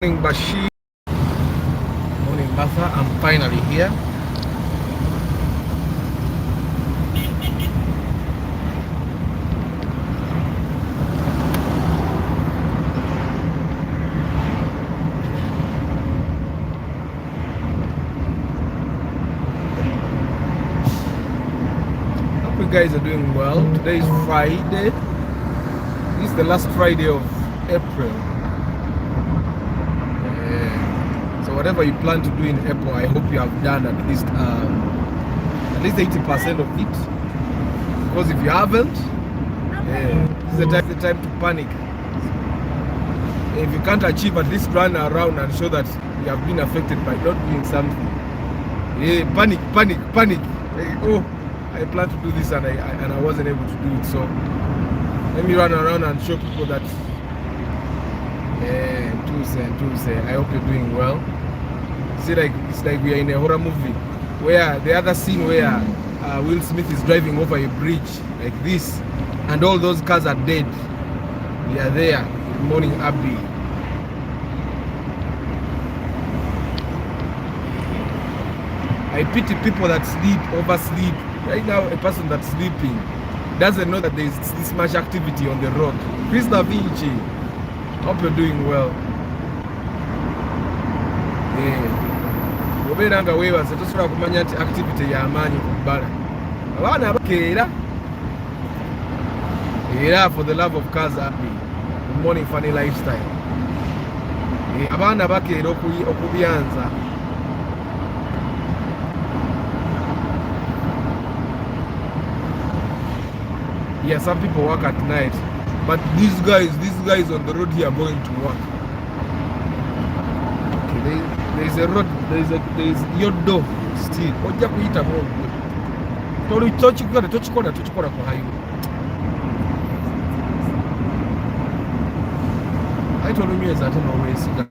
Morning Bashir, morning Martha, I'm finally here. Hope you guys are doing well. Today is Friday. This is the last Friday of April. So whatever you plan to do in April, I hope you have done at least 80% of it. Because if you haven't, this is the time to panic. If you can't achieve, at least run around and show that you have been affected by not doing something. Panic. Oh, I planned to do this and I wasn't able to do it. So let me run around and show people that Tuesday. I hope you're doing well. See, it's like we are in a horror movie where the other scene where Will Smith is driving over a bridge like this, and all those cars are dead. We are there. Good morning, Abby. I pity people that oversleep. Right now, a person that's sleeping doesn't know that there is this much activity on the road. Chris Da Vinci, hope you're doing well. Obeeranga weebaze tosobola kumanya nti activity y'amaanyi ku bbala. Abaana abakeera era for the love of cars happy. Good morning funny lifestyle. Abaana bakeera okubyanza. Yeah, some people work at night, but these guys on the road here are going to work. Okay, there's a road, there's your door still. Ojja kuyita mu tochikola ku highway. I told him yes, I don't know where it's going.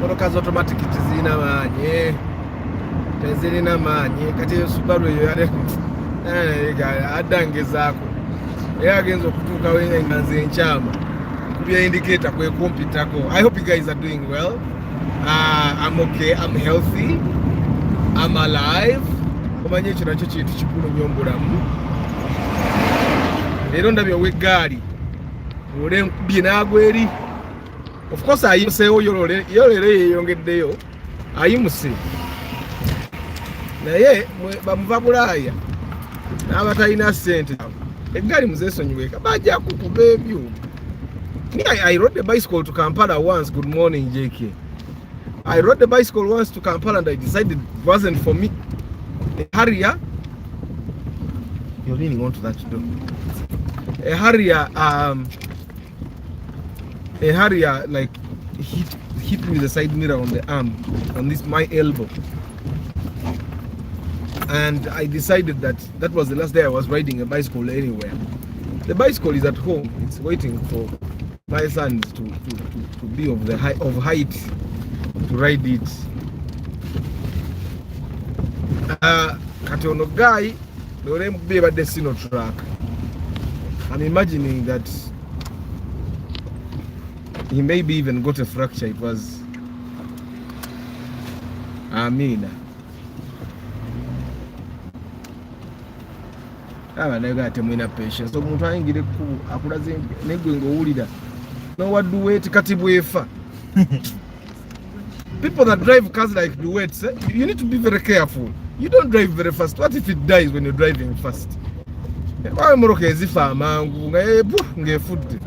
Motoka automatic tezirina maanyi kati Subaru eyo yale adangezaako era agenza okutuuka wenganze enkyama kubya indicator kwe kumpitako. I hope you guys are doing well. I'm okay, I'm healthy, I'm alive. Omanye ekyo nakyo kintu kikulu nnyo mu bulamu. Leero ndabye ow'eggaali ole nkubye n'agweri. Of course ayimuseewo yo leero yeeyongeddeyo ayimuse naye bamuva Bulaaya n'abatalina ssente eggaali muzeesonyiweka bajja kukuba ebyuma. I rode the bicycle to Kampala once. Good morning, JK. I rode the bicycle once to Kampala and I decided it wasn't for me. A Harrier, you're leaning onto that door. A Harrier like hit me with the side mirror on the arm, on my elbow. And I decided that was the last day I was riding a bicycle anywhere. The bicycle is at home. It's waiting for my sons to be of height to ride it. Kati ono guy lore mukubye badde sino track. I'm imagining that he maybe even got a fracture. It was Amina. Abanaga temwina patience. So omuntu ayingire ku akulaze negwe ng'owulira no duet kati bwefa. People that drive cars like duets, you need to be very careful. You don't drive very fast. What if it dies when you're driving fast? Why moroka ezifa amangu ngefudde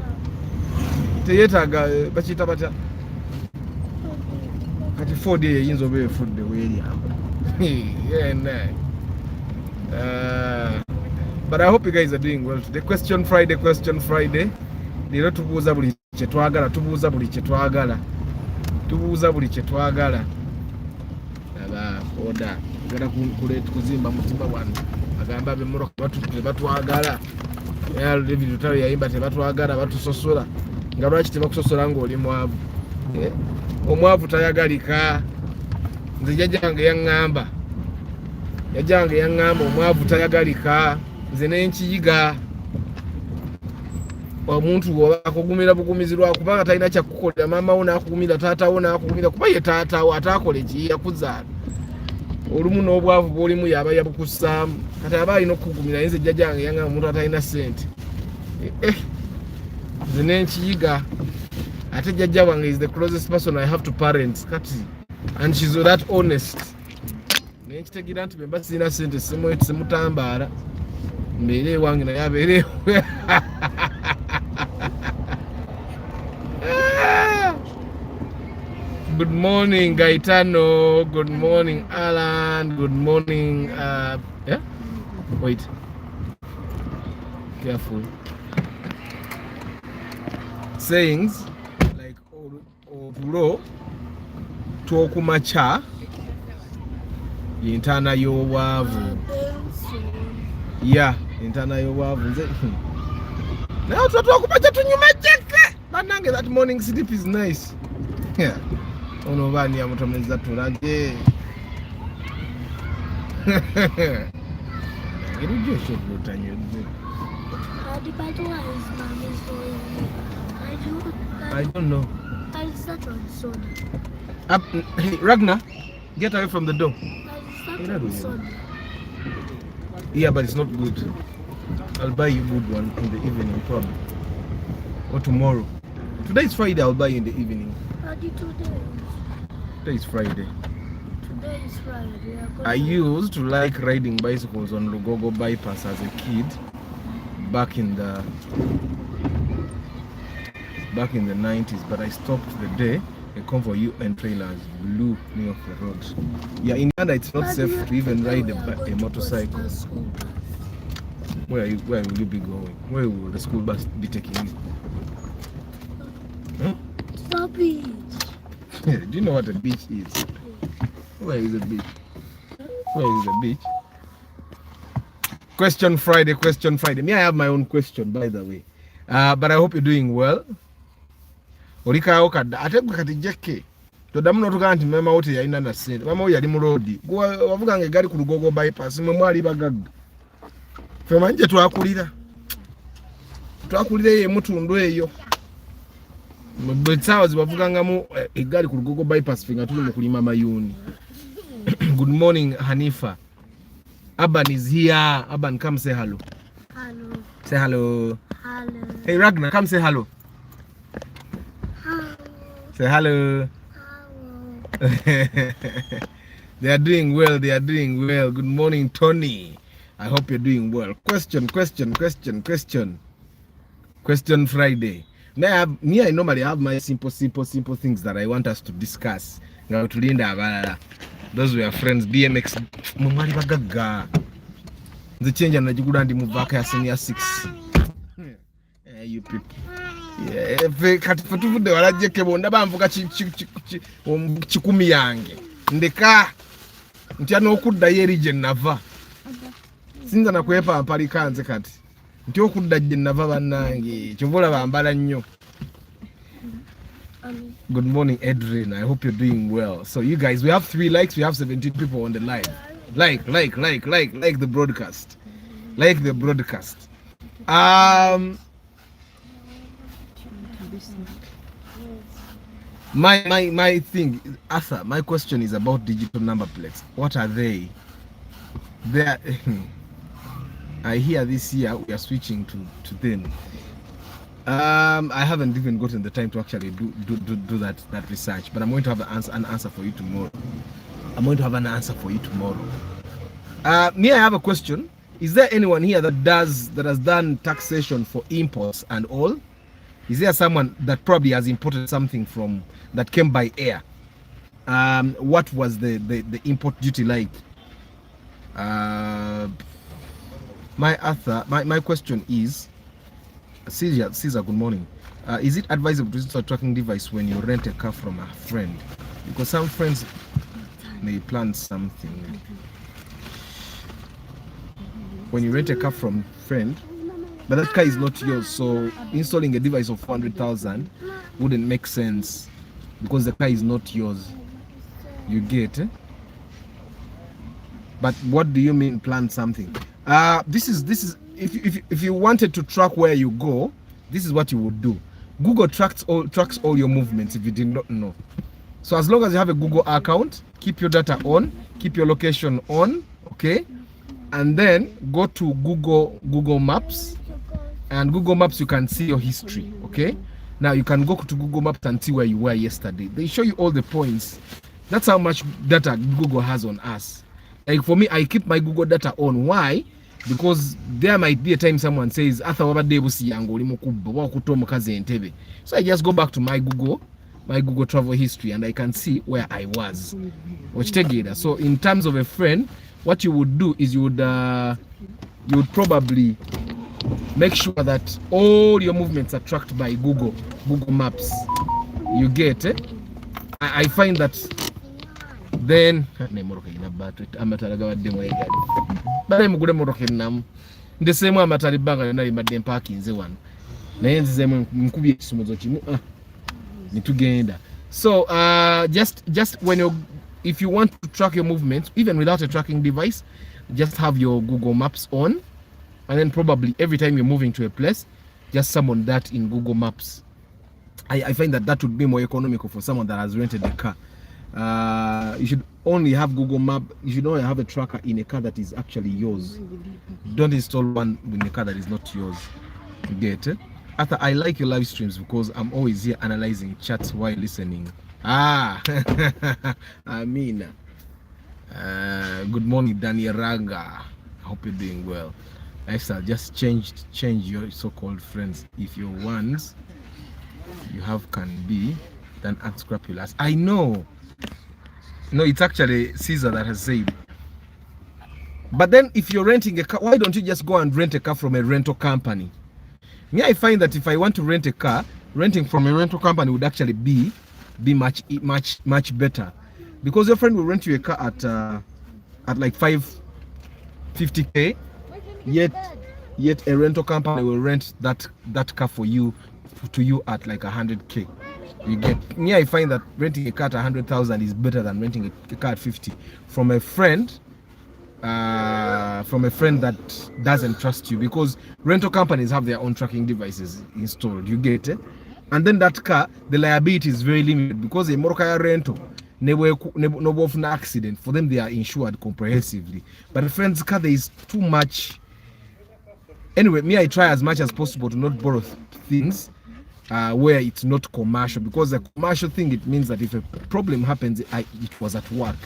teyetaaga bakiyita batya kati Ford eyinza oba efudde weeryamba. But I hope you guys are doing well today. Question Friday. Leero tubuuza buli kye twagala, tubuuza buli kye twagala. Aba oda gala kuzimba mutima wano agamba ab'emmoroka tebatwagala. David Lutalo yayimba tebatwagala batusosola. Nga lwaki tebakusosola ng'oli mwavu? Omwavu tayagalika. Nze jjajjange yaŋŋamba omwavu tayagalika. nze nenkiyiga omuntu akugumira bugumizi lwakubanga talina kyakukolera maama wo nakugumira taata wo nakugumira kuba ye taata wo ataakole ki yakuzaala olumu n'obwavu bwolimu yaba yabukusaamu kati aba alina okukugumira yinza ejjajja yange yanga omuntu atalina ssente nze nenkiyiga ate jjajja wange is the closest person I have to parents kati and she's that honest nenkitegeera nti bemba sirina ssente simutambaala mbeere ewange naye abeereewo Good morning, Gaetano. Good morning, Alan. Good morning. Yeah? Wait. Careful. Sayings like Obulo, Tokumacha, Intana Yowavu. Yeah, Intana Yowavu. Now to Tokumacha to Numachaka. But that morning sleep is nice. Yeah. Ono bani amutomeza tulage irujye shobutanye I don't know. Hey, Ragnar, get away from the door. Yeah, but it's not good. I'll buy you good one in the evening probably, or tomorrow. Today is Friday. I'll buy you in the evening. Today is Friday. Today is Friday. I used to like riding bicycles on Lugogo bypass as a kid back in the 90s, but I stopped the day a convoy UN trailers blew me off the road. Yeah, in Uganda it's not safe to even ride a motorcycle. Where will you be going? Where will the school bus be taking you? Huh? Stop it. Do you know what a beach is? Where is a beach? Where is a beach? Question Friday. Me, I have my own question, by the way. But I hope you're doing well. Orika okada ategwe kati jeke. Todamu notuga nti mama wote yalina na sente. Mama wo yali mu road. Wavuga nge gari ku Lugogo bypass mwe mwali bagagga. Fe manje twakulira. Twakulira ye mutundu eyo. Mbetsawa zibavugangamu egari ku Lugogo bypass finga tuli mu kulima mayuni. Good morning Hanifa. Aban is here. Aban, come say hello. Hello. Say hello. Hello. Hey Ragnar, come say hello. Hello. Say hello. Hello. They are doing well. Good morning, Tony. I hope you're doing well. Question Friday. Me, I normally have my simple things that I want us to discuss. Those were friends. BMX. Mumali bagaga. The change and the ndi muvaka ya senior 6. You people. Yeah, kati fatuvude walaje kebonda bamvuga chikumi yange. Ndeka ntyano okudda ye region nava. Sinza na kwepa ampali kanze kati. Nti okudda je nava bannange. Kyovola bambala nnyo. Good morning, Edrin. I hope you're doing well. So you guys, we have 3 likes. We have 17 people on the live. Like the broadcast. Like the broadcast. My thing, Arthur, my question is about digital number plates. What are they? I hear this year we are switching to them. I haven't even gotten the time to actually do that research, but I'm going to have an answer for you tomorrow. Me, I have a question. Is there anyone here that has done taxation for imports and all? Is there someone that probably has imported something from that came by air? What was the import duty like? My question is, Caesar, good morning. Is it advisable to use a tracking device when you rent a car from a friend? Because some friends may plan something. When you rent a car from a friend, but that car is not yours, so installing a device of 400,000 wouldn't make sense because the car is not yours. You get? But what do you mean plan something? This is if you wanted to track where you go, this is what you would do. Google tracks all your movements if you did not know. So as long as you have a Google account, keep your data on, keep your location on, okay? And then go to Google Maps, and Google Maps you can see your history, okay? Now you can go to Google Maps and see where you were yesterday. They show you all the points. That's how much data Google has on us. Like for me, I keep my Google data on. Why? Because there might be a time someone says, so I just go back to my Google travel history and I can see where I was. So in terms of a friend, what you would do is you would probably make sure that all your movements are tracked by Google Maps. You get it? I find that then the same way amatali banga na imadde parking one naye nzizemu nkubye ekisumuzo kimu nitugenda. So just when if you want to track your movements even without a tracking device, just have your Google Maps on, and then probably every time you're moving to a place, just summon that in Google Maps. I find that would be more economical for someone that has rented a car. You should only have Google Map. You should only have a tracker in a car that is actually yours. Don't install one in a car that is not yours. You get it? After I like your live streams because I'm always here analyzing chats while listening. Amina. Good morning, Daniel Raga. I hope you're doing well. Lifestyle, just change your so-called friends. If your ones you have can be, then unscrupulous. I know. No, it's actually Caesar that has said. But then if you're renting a car, why don't you just go and rent a car from a rental company? Me, I find that if I want to rent a car, renting from a rental company would actually be much better, because your friend will rent you a car at like 550k, yet a rental company will rent that car for you to you at like 100k. You get me? I find that renting a car at 100,000 is better than renting a car at 50 from a friend that doesn't trust you, because rental companies have their own tracking devices installed. You get it? And then that car, the liability is very limited, because a Moroccan rental no accident. For them, they are insured comprehensively. But a friend's car, there is too much. Anyway, me, I try as much as possible to not borrow things where it's not commercial, because a commercial thing, it means that if a problem happens, it was at work.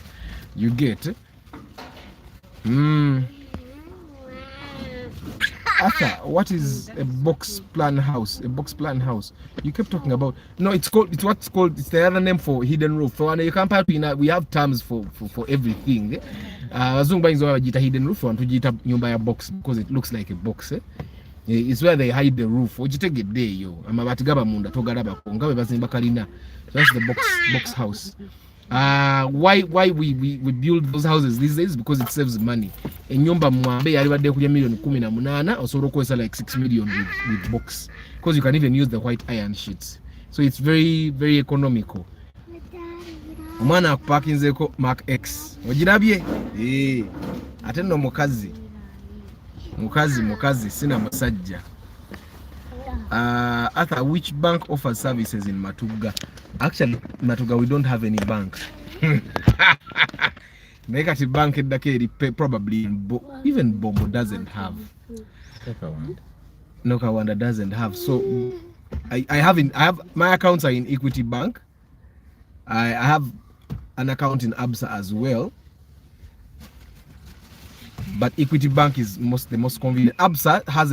You get? Arthur, what is a box plan house? A box plan house. You kept talking about. No, it's the other name for hidden roof. So you can't we have terms for everything. Hidden roof and nyumba box, because it looks like a box. It's where they hide the roof. That's the box house. Why we build those houses these days? Because it saves money. Enyumba mwambe yalibadde kulya million 18 osobola okozesa like 6 million with box, because you can even use the white iron sheets. So it's very very economical. Omwana akupakinzeko Mark X ogirabye ate no mukazi sina musajja. Arthur, which bank offers services in Matuga? Actually, Matuga, we don't have any bank. Negative bank in Dakeri, probably even Bombo doesn't have. Nokawanda doesn't have. So I have my accounts are in Equity Bank. I have an account in Absa as well. But Equity Bank is the most convenient. Absa has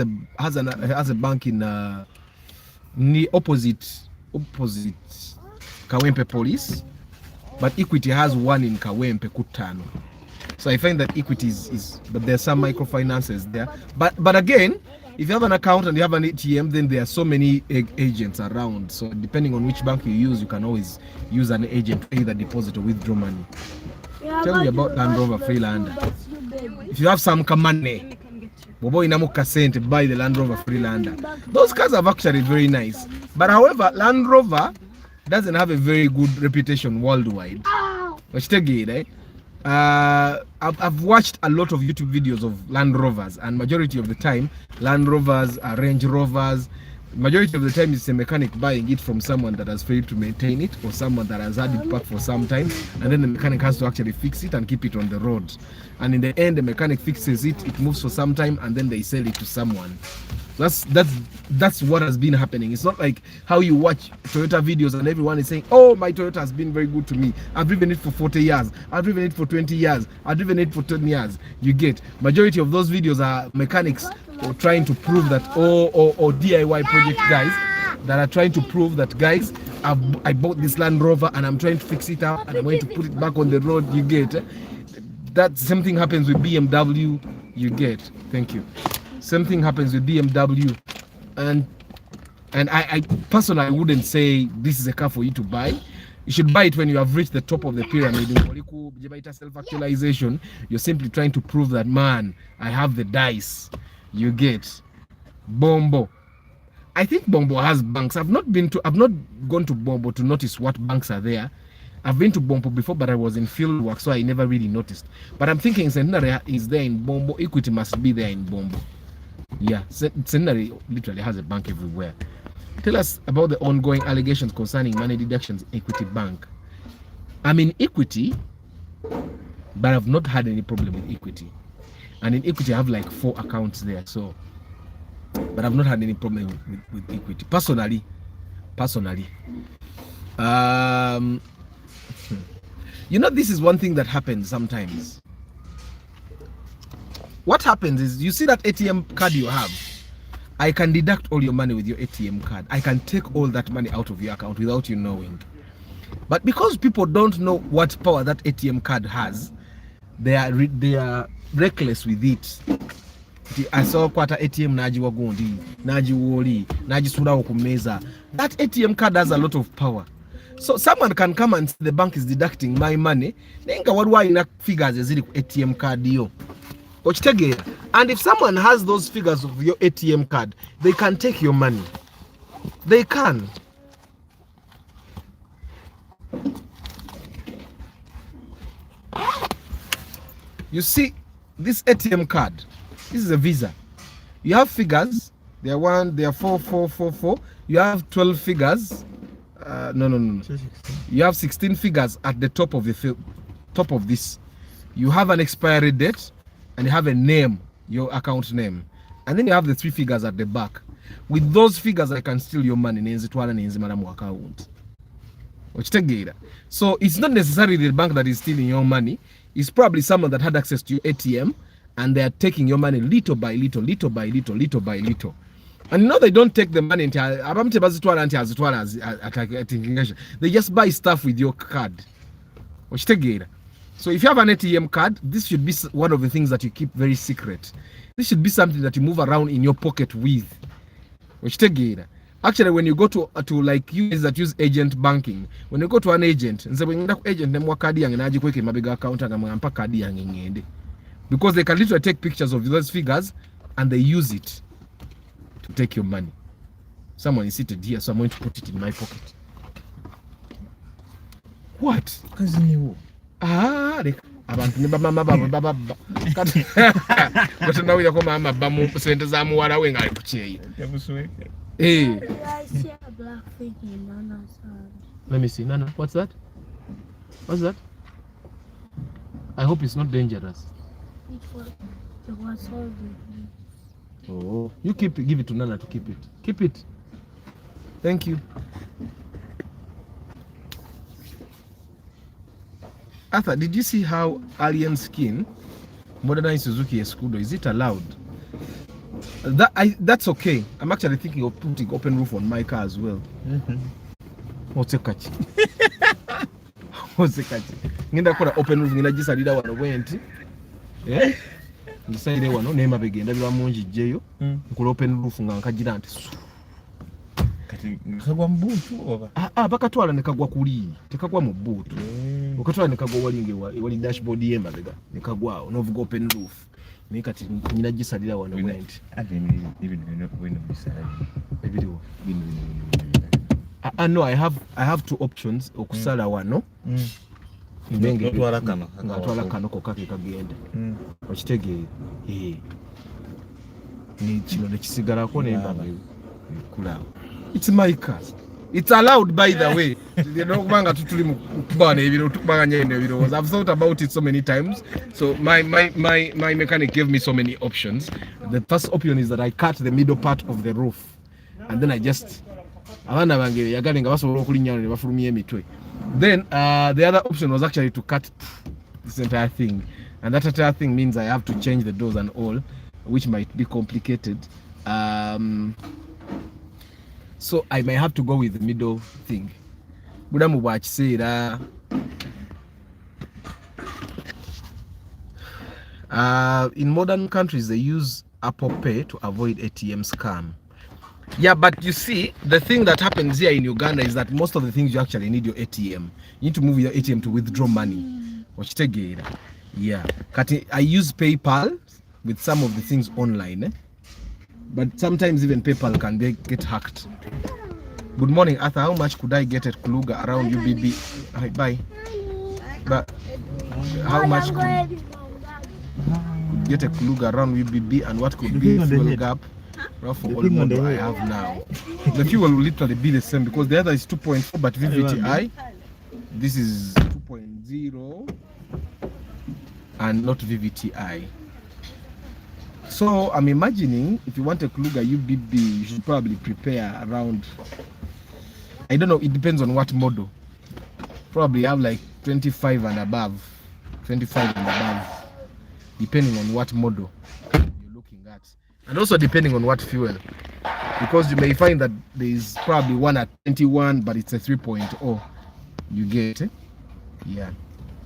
a bank in opposite Kawempe Police, but Equity has one in Kawempe Kutano. So I find that Equity is but there's some microfinances there. But again, if you have an account and you have an ATM, then there are so many agents around. So depending on which bank you use, you can always use an agent to either deposit or withdraw money. Tell me about Land Rover Freelander. If you have some money, Bobo inamuka sent, buy the Land Rover Freelander. Those cars are actually very nice. But however, Land Rover doesn't have a very good reputation worldwide. I've watched a lot of YouTube videos of Land Rovers, and majority of the time Land Rovers are Range Rovers. Majority of the time it's a mechanic buying it from someone that has failed to maintain it, or someone that has had it back for some time, and then the mechanic has to actually fix it and keep it on the road. And in the end, the mechanic fixes it, it moves for some time, and then they sell it to someone. That's what has been happening. It's not like how you watch Toyota videos and everyone is saying, oh, my Toyota has been very good to me. I've driven it for 40 years. I've driven it for 20 years. I've driven it for 10 years. You get, majority of those videos are mechanics or trying to prove that, or DIY project guys that are trying to prove that, guys, I bought this Land Rover and I'm trying to fix it up and I'm going to put it back on the road. You get, that same thing happens with BMW. You get, thank you. Same thing happens with BMW, and I personally wouldn't say this is a car for you to buy. You should buy it when you have reached the top of the pyramid. In self-actualization, you're simply trying to prove that, man, I have the dice. You get. Bombo. I think Bombo has banks. I've not gone to Bombo to notice what banks are there. I've been to Bombo before, but I was in field work, so I never really noticed. But I'm thinking Centenary is there in Bombo. Equity must be there in Bombo. Yeah, Centenary literally has a bank everywhere. Tell us about the ongoing allegations concerning money deductions in Equity Bank. I'm in Equity, but I've not had any problem with Equity. And in Equity, I have like 4 accounts there. So, but I've not had any problem with Equity. Personally. You know, this is one thing that happens sometimes. What happens is, you see that ATM card you have, I can deduct all your money with your ATM card. I can take all that money out of your account without you knowing. But because people don't know what power that ATM card has, they are reckless with it. I saw kwata ATM naji wagondi, naji woli, naji sura okumeza. That ATM card has a lot of power. So someone can come and say the bank is deducting my money. Nenga wadwa ina figures ezili ku ATM card yo. And if someone has those figures of your ATM card, they can take your money. They can. You see, this ATM card, this is a Visa. You have figures. They are 1, they are 4, 4, 4, 4. You have 12 figures. No. You have 16 figures at the top of the top of this. You have an expiry date, and you have a name, your account name, and then you have the 3 figures at the back. With those figures, I can steal your money. So it's not necessarily the bank that is stealing your money. It's probably someone that had access to your ATM, and they are taking your money little by little, little by little, little by little. And you know, they don't take the money until they just buy stuff with your card. So if you have an ATM card, this should be one of the things that you keep very secret. This should be something that you move around in your pocket with. Actually, when you go to like you guys that use agent banking, when you go to an agent and say because they can literally take pictures of those figures and they use it to take your money. Someone is seated here, so I'm going to put it in my pocket. What? Abantu ne bamama baba kati nawira ko mama bamu sente za muwala we ngali kucheyi yabusuweke. I see a black thing in Nana's hand. Let me see. Nana, what's that? What's that? I hope it's not dangerous. It was all with me. Oh, you give it to Nana to keep it. Keep it. Thank you. Arthur, did you see how alien skin modernized Suzuki Escudo? Is it allowed? That's okay. I'm actually thinking of putting open roof on my car as well. What's a catch? What's a catch? Nginda kora open roof ngina jisalira wano wenti. Yeah? Ndisaire wano nema begenda biba munji jeyo. Nkola open roof nga nkagira nti kati nkagwa mbutu oba bakatwala nekagwa kuli tekagwa mu butu okatwala nekagwa walinge wali dashboard yemba bega nekagwao novuga open roof ni kati nyina gisalira wano went even bisala ebiriwo no, I have 2 options okusala wano ngatwala kano kokake kagenda okitegeera ni kino nekisigalako nemba kula. It's my car. It's allowed, by the way. I've thought about it so many times. So my mechanic gave me so many options. The first option is that I cut the middle part of the roof, and then I just then the other option was actually to cut this entire thing, and that entire thing means I have to change the doors and all, which might be complicated. So I may have to go with the middle thing. Budamu watch say that in modern countries they use Apple Pay to avoid ATM scam. Yeah, but you see, the thing that happens here in Uganda is that most of the things you actually need your ATM. You need to move your ATM to withdraw money. Yeah, I use PayPal with some of the things online. But sometimes even PayPal can get hacked. Good morning, Arthur. How much could I get at Kuluga around UBB? Hi, bye. But how much could get a Kuluga around UBB, and what could be the fuel gap for all model I have now? The fuel will literally be the same because the other is 2.4, but VVTI, this is 2.0 and not VVTI. So I'm imagining if you want a Kluger UBB, you should probably prepare around, I don't know, it depends on what model. Probably have like 25 and above, depending on what model you're looking at. And also depending on what fuel. Because you may find that there is probably one at 21, but it's a 3.0. You get it? Yeah.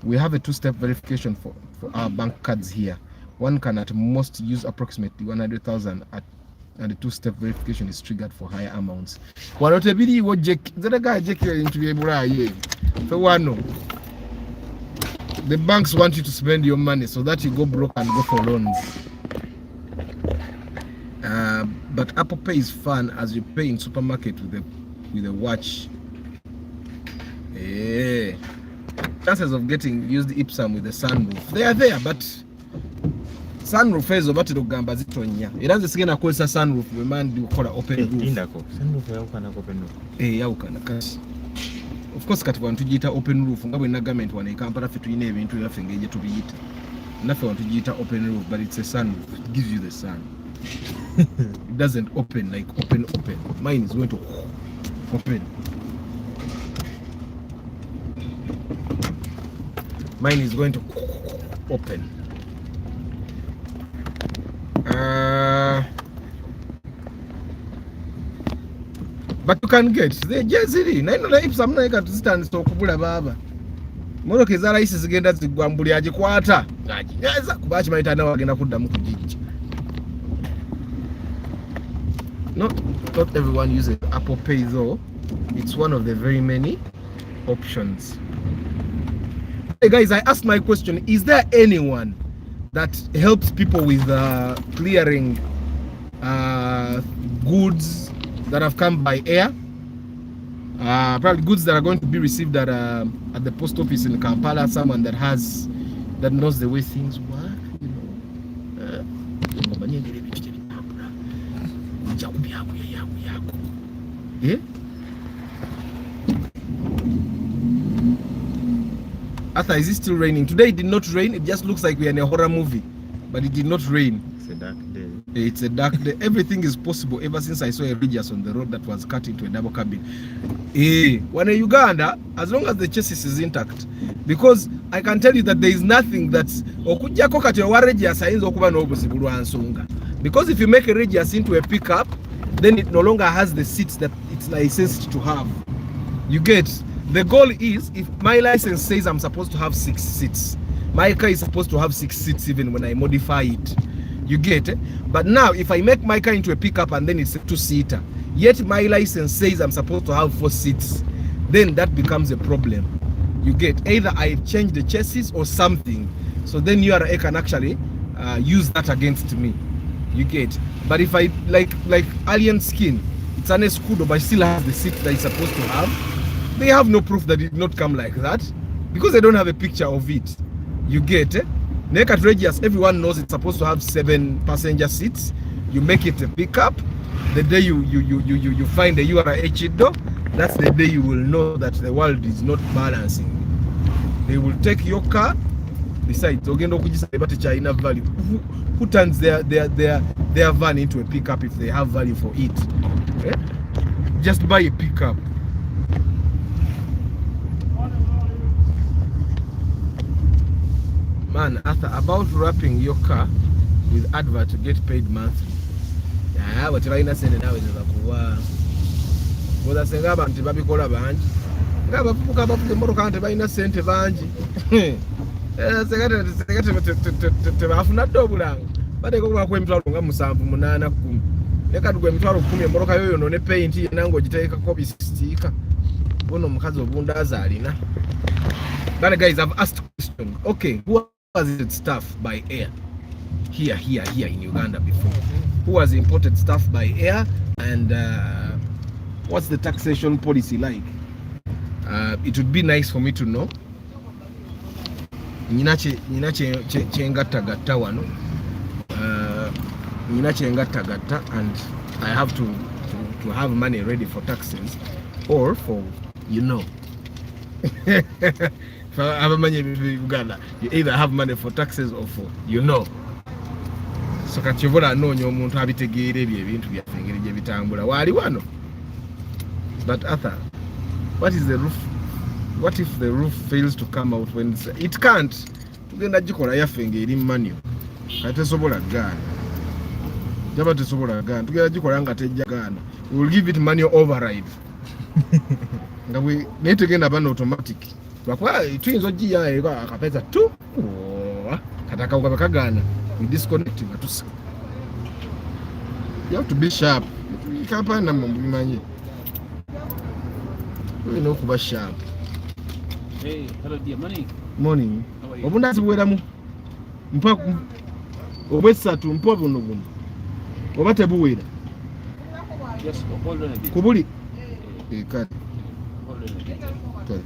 We have a two-step verification for our bank cards here. One can at most use approximately 100,000 and the two-step verification is triggered for higher amounts. The banks want you to spend your money so that you go broke and go for loans. But Apple Pay is fun as you pay in supermarket with a watch. Chances of getting used Ipsum with the sunroof, they are there, but sunroof is over to Uganda zitonya. It has a sign called sunroof. We man do call open roof. Sunroof yaukana open roof. Yaukana kasi. Of course kati wantu jita open roof ngabo ina government wana ikampara fitu ine ebintu yafengeje tubiyita. Nafe wantu jita open roof, but it's a sunroof. It gives you the sun. It doesn't open like open. Mine is going to open. Mine is going to open. But you can get the jeziri naino la Ipsum naika tusitani stokubula baba motoka ezala isi zigenda zigwambuli ajikwata ajiyeza kubachi maitana wagenda kuddamu kujiji. Not everyone uses Apple Pay though. It's one of the very many options. Hey guys, I asked my question, is there anyone that helps people with clearing goods that have come by air? Probably goods that are going to be received at the post office in Kampala. Someone that knows the way things work, you know. Yeah? Arthur, is it still raining? Today it did not rain. It just looks like we're in a horror movie, but it did not rain. It's a dark day. It's a dark day. Everything is possible ever since I saw a Regius on the road that was cut into a double cabin. When in Uganda, as long as the chassis is intact, because I can tell you that there is nothing that's because if you make a Regius into a pickup, then it no longer has the seats that it's licensed to have. You get. The goal is, if my license says I'm supposed to have 6 seats, my car is supposed to have 6 seats even when I modify it. You get it? But now, if I make my car into a pickup and then it's a 2-seater, yet my license says I'm supposed to have 4 seats, then that becomes a problem. You get, either I change the chassis or something, so then URA can actually use that against me. You get. But if I like alien skin, it's an escudo but still has the seat that it's supposed to have. They have no proof that it did not come like that. because they don't have a picture of it. You get it? Naked Regius, everyone knows it's supposed to have 7 passenger seats. You make it a pickup. The day you find the URH door, that's the day you will know that the world is not balancing. They will take your car. Besides, China value. Who turns their van into a pickup if they have value for it? Eh? Just buy a pickup. Man, after about wrapping your car with advert to get paid monthly. Yeah, but right now send now is kuwa. Boda senga abantu babikola banji. Ngaba fuka bafuke moro kante bayina sente banji. Segate bafuna dobulanga. Bade ko kwa emitwalo nga 7 8 10. Leka tugwe emitwalo 10 moroka yoyo no ne paint yenango giteeka ko bistika. Bono mukazi obunda azalina. But guys, I've asked a question. Okay, who has it stuff by air? Here in Uganda before. Who has imported stuff by air, and what's the taxation policy like? It would be nice for me to know. Nina chengatta wano. Nina chengatta, and I have to have money ready for taxes, or for If I have money in Uganda, you either have money for taxes or for so kachivula nonyo omuntu abitegeera ebintu byafengere gye bitambula wali wano. But Arthur, what is the roof? What if the roof fails to come out when it can't? Tugenda gikola yafengere manual katesobola gana jaba tesobola gana tugenda gikola nga tejja gana. We will give it manual override nga we netugenda bano automatic bakwa tuyinza ogiya eka akapeza tu kataka ukabakagana. We disconnect matusa. You have to be sharp. You can't find them money. You know kuba sharp. Hey, hello dear, morning. How are you? Obunda zibuweramu. Mpa obwesatu mpa buno buno. Obate buwera. Yes, hold on a bit. Kubuli. Kati. Hold on a bit. Kati.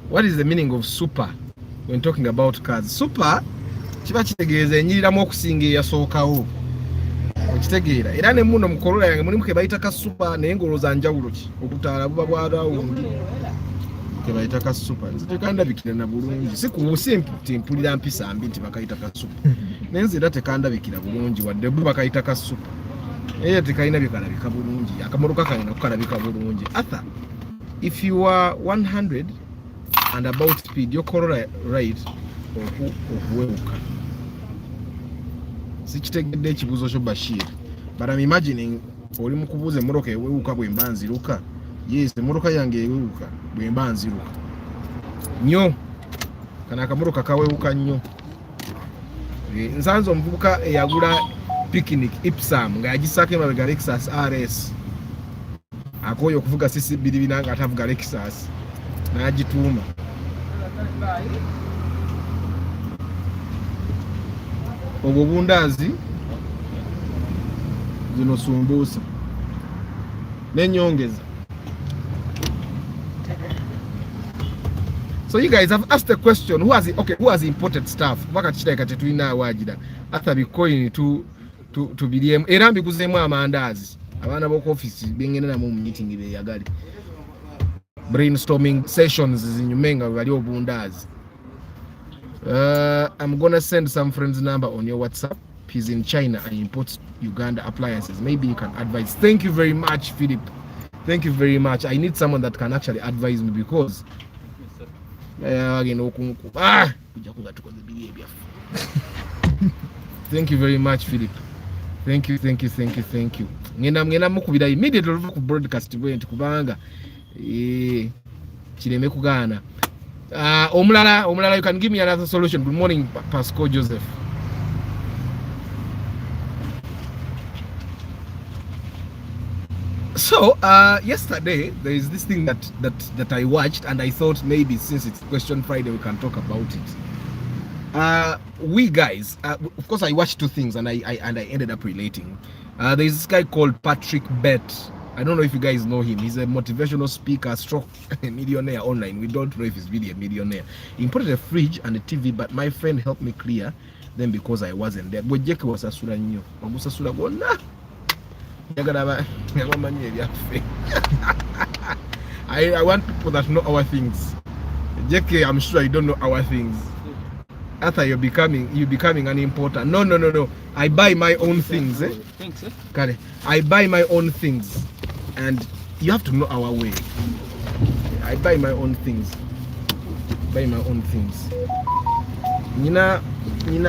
What is the meaning of super when talking about cars? Super kiba kitegeeza enyiriramu okusinga eyasookawo. Okitegeera era ne muno mu Corolla yange mulimu ke bayita ka super naye ngoloza njawulo ki okutaala buba bwalawundi ke bayita ka super. Nze tekandabikira na bulungi si kubusimpi mpulira mpisa mbi nti bakayita ka super naye nze era tekandabikira bulungi wadde bo bakayita ka super naye tekalina bikalabika bulungi akamotoka kalina kukalabika bulungi. Arthur, if you are 100 and about speed, your Corolla ride okuwewuka. Sikitegedde ekibuuzo kyo Bashir, but I'm imagining oli mu kubuuza emmoroka ewewuka bwe mba nziruka. Yes, emmoroka yange ewewuka bwe mba nziruka nnyo. Kana akamotoka kawewuka nnyo. Nsanze omuvubuka eyagula picnic Ipsam nga yagisaako emabega Lexus RS. Akooye okuvuga CC2 nga atavuga Lexus n'agituuma. Obwo bundazi zino sumbuusa n'ennyongeza. So you guys have asked the question, who has imported stuff? Baka kitaika tetulina awajira Arthur Bitcoin to biliemu era mbiguzeemu amandazi. Abaana b'oku office bengenda namu mu meeting beyagali. Brainstorming sessions zinyumenga bali obundazi. I'm gonna send some friend's number on your WhatsApp. He's in China and imports Uganda appliances. Maybe you can advise. Thank you very much, Philip. Thank you very much. I need someone that can actually advise me because thank you very much, Philip. Thank you. Ngenda mukubira immediately ku broadcast bwent kubanga kireme kugaana. Omulala, you can give me another solution. Good morning, Pascal Joseph. So yesterday there is this thing that I watched, and I thought maybe since it's Question Friday we can talk about it. We guys, of course, I watched two things and I ended up relating. There is this guy called Patrick Bet. I don't know if you guys know him. He's a motivational speaker, stroke millionaire online. We don't know if he's really a millionaire. He imported a fridge and a TV, but my friend helped me clear them because I wasn't there. But Jackie was asura nnyo. Omusasula gwonna. I want people that know our things. Jackie, I'm sure you don't know our things. After you're becoming unimportant. No. I buy my own things. Thanks, eh? Kare. I buy my own things, and you have to know our way. I buy my own things. Nina,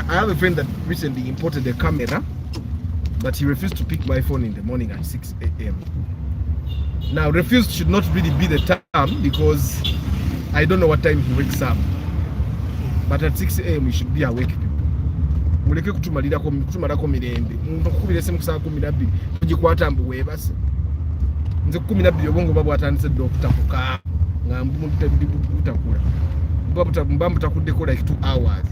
I have a friend that recently imported a camera, but he refused to pick my phone in the morning at 6 a.m. Now, refused should not really be the term because I don't know what time he wakes up. But at 6 a.m. we should be awake. Muleke kutumalako mirembe. Nkukubira simu kusaa 12. Kujikwata mbu webase. Nze 12 obongo babu atandise dokita kukaa. Nga mbu utakula. Mbambu takudde ko like 2 hours.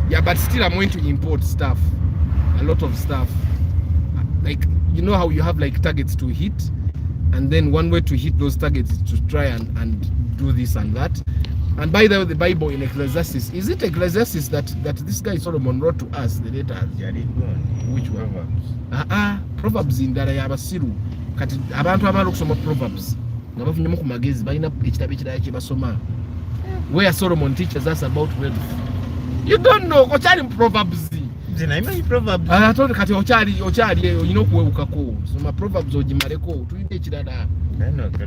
Yeah, but still I'm going to import stuff. A lot of stuff. Like, you know how you have like targets to hit, and then one way to hit those targets is to try and do this and that. And by the way, the Bible in Ecclesiastes, is it Ecclesiastes that this guy Solomon wrote to us the letters? Which one? Proverbs. Proverbs in Dara Yabasiru. Kati abantu abalo kusoma Proverbs. Nga bafunye ku magezi balina ekitabo ekirala kye basoma. Where Solomon teaches us about wealth. You don't know kochali Proverbs. Zina ima Proverbs. Told kati ochali kuwebukako. Soma Proverbs ojimaleko tulinde ekirala. No, my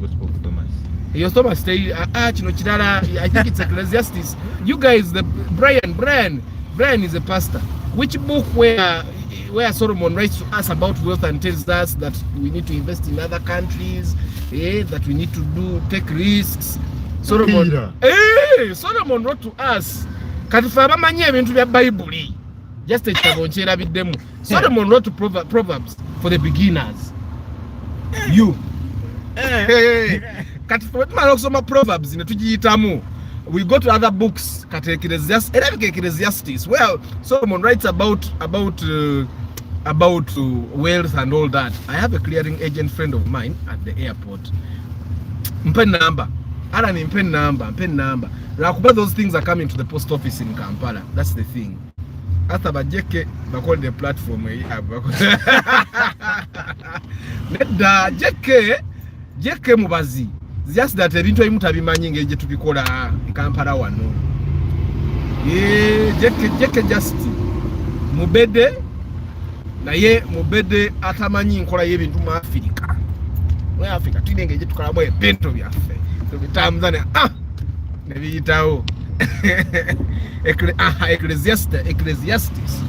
gospel of Thomas. Your stomach stay chino chidara. I think it's Ecclesiastes. You guys, the Brian is a pastor. Which book where Solomon writes to us about wealth and tells us that we need to invest in other countries, that we need to take risks. Solomon wrote to us. Katufa bamanyi ebintu bya Bible. Just ekitabo nkyerabiddemu. Solomon wrote to Proverbs for the beginners. You. Kati tumala okusoma Proverbs ne tugiyitamu. We go to other books kati Ecclesiastes where Solomon writes about wealth and all that. I have a clearing agent friend of mine at the airport. Mpe number. Rakuba, those things are coming to the post office in Kampala. That's the thing. After bajeke bakole the platform Nedda jeke mubazi. Just that ebintu ebimu tabimanyi ng'eje tubikola Kampala wano. Jeke just mubede naye mubede atamanyi nkola y'ebintu mu Africa. Mu Africa tulina ng'eje tukolamu ebintu byaffe. Tubitamuzane ne biyitawo. Ecclesiastes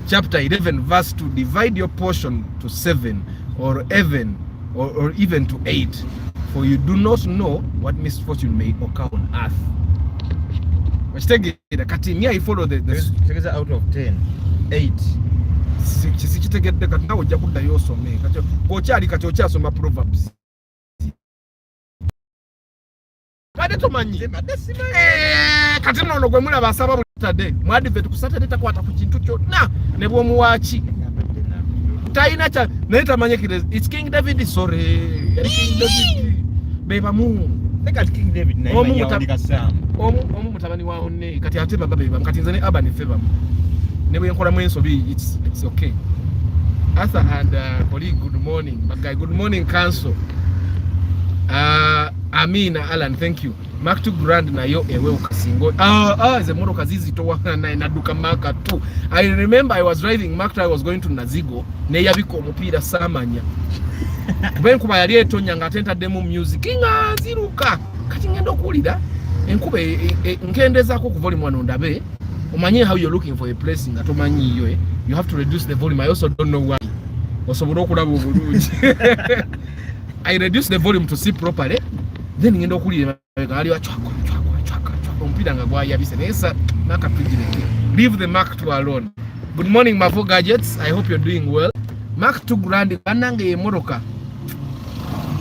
chapter 11 verse 2, divide your portion to 7 or even to 8, for you do not know what misfortune may occur on earth. Kati me I follow the out of 10 8 sikitegedde kati nawe ojja kuddayo osome kati okyasoma Proverbs. Kade tomanyi kati nono gwe mulaba asaba buli Saturday mu advert ku Saturday takwata ku kintu kyonna ne bw'omuwaaki taina cha naye tamanye kile it's King David. Sorry, King David beba mu kati King David naye yawandika Sam omu mutabani wa onne kati ate baba beba kati nzane abani feva ne bwe nkola mu ensobi it's okay. Arthur and colleague, good morning. Bagai, good morning council. Amina Alan, thank you. Mark 2 grand na yo ewe ukasingo. Ze moro kazizi to wana na duka maka 2. I remember I was driving Mark 2, I was going to Nazigo ne yabiko omupira samanya. Ben kuba yali etonya ngatenta demo music nga ziruka. Kati ngendo kulida enkube nkendeza ko ku volume 1 ndabe. Umanye how you're looking for a place ngato manyi yo you have to reduce the volume. I also don't know why. Osobola okulaba obulungi. I reduce the volume to see properly. Then ngendo kulira ali wachwako ompira nga gwa yabise nesa naka pigireke. Leave the Mark 2 alone. Good morning Mavo Gadgets, I hope you're doing well. Mark 2 grand banange emoroka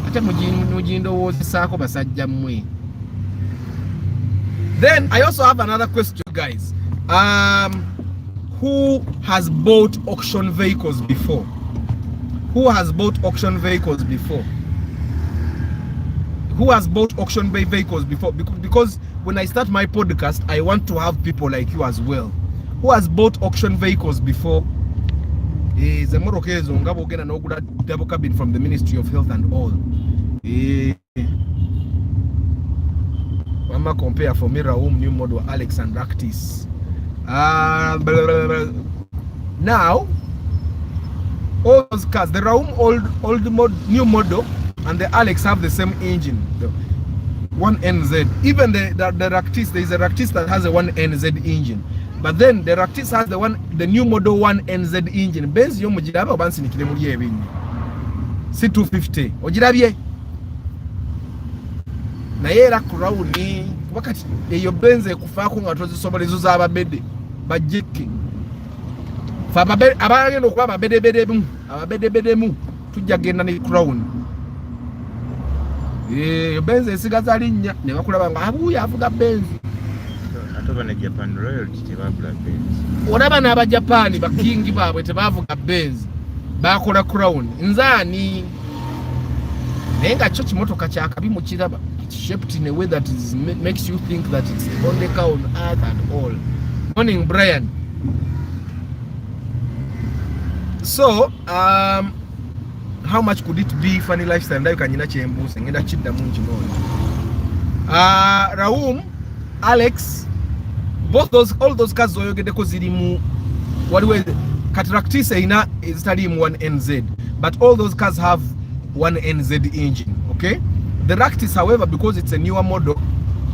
ate mujindo wozisako basajja mmwe. Then I also have another question, guys. Who has bought auction vehicles before? who has bought auction vehicles before? Who has bought auction vehicles before? Because when I start my podcast, I want to have people like you as well. Who has bought auction vehicles before? Is a Morokezo Ngabogena no good double cabin from the Ministry of Health and all. Mama compare for me Raum new model Alex and Ractis. Now all those cars, the Raum new model and the Alex have the same engine, the 1NZ. Even the Ractis, there is a Ractis that has a 1NZ engine. But then the Ractis has the new model 1NZ engine. Benz yo mujiraba bansi nikile muri ebinyi. C250. Ojirabye? Na yera Crown wakati eyo Benz ekufako nga tozisobolezo za ababede bajeki. Fa babede abagenda okuba ababede mu tujja genda ne Crown. Yo Benz esigaza linnya ne bakulaba nga abuya avuga Benz. Atoba Japan royalty tebagula Benz. Olaba n'aba Japan bakingi baabwe tebavuga Benz. Bakola Crown. Nzani nenga cho kimotoka kya kabi mu kiraba. It's shaped in a way that makes you think that it's the only car on earth and all. Morning Brian. So how much could it be funny lifestyle ndayo kanyina kyembuse ngenda kidda mungi none. Raum, Alex, all those cars zoyogedeko ziri mu waliwe Cataractis ina is study mu 1NZ, but all those cars have 1NZ engine, okay? The Ractis, however, because it's a newer model,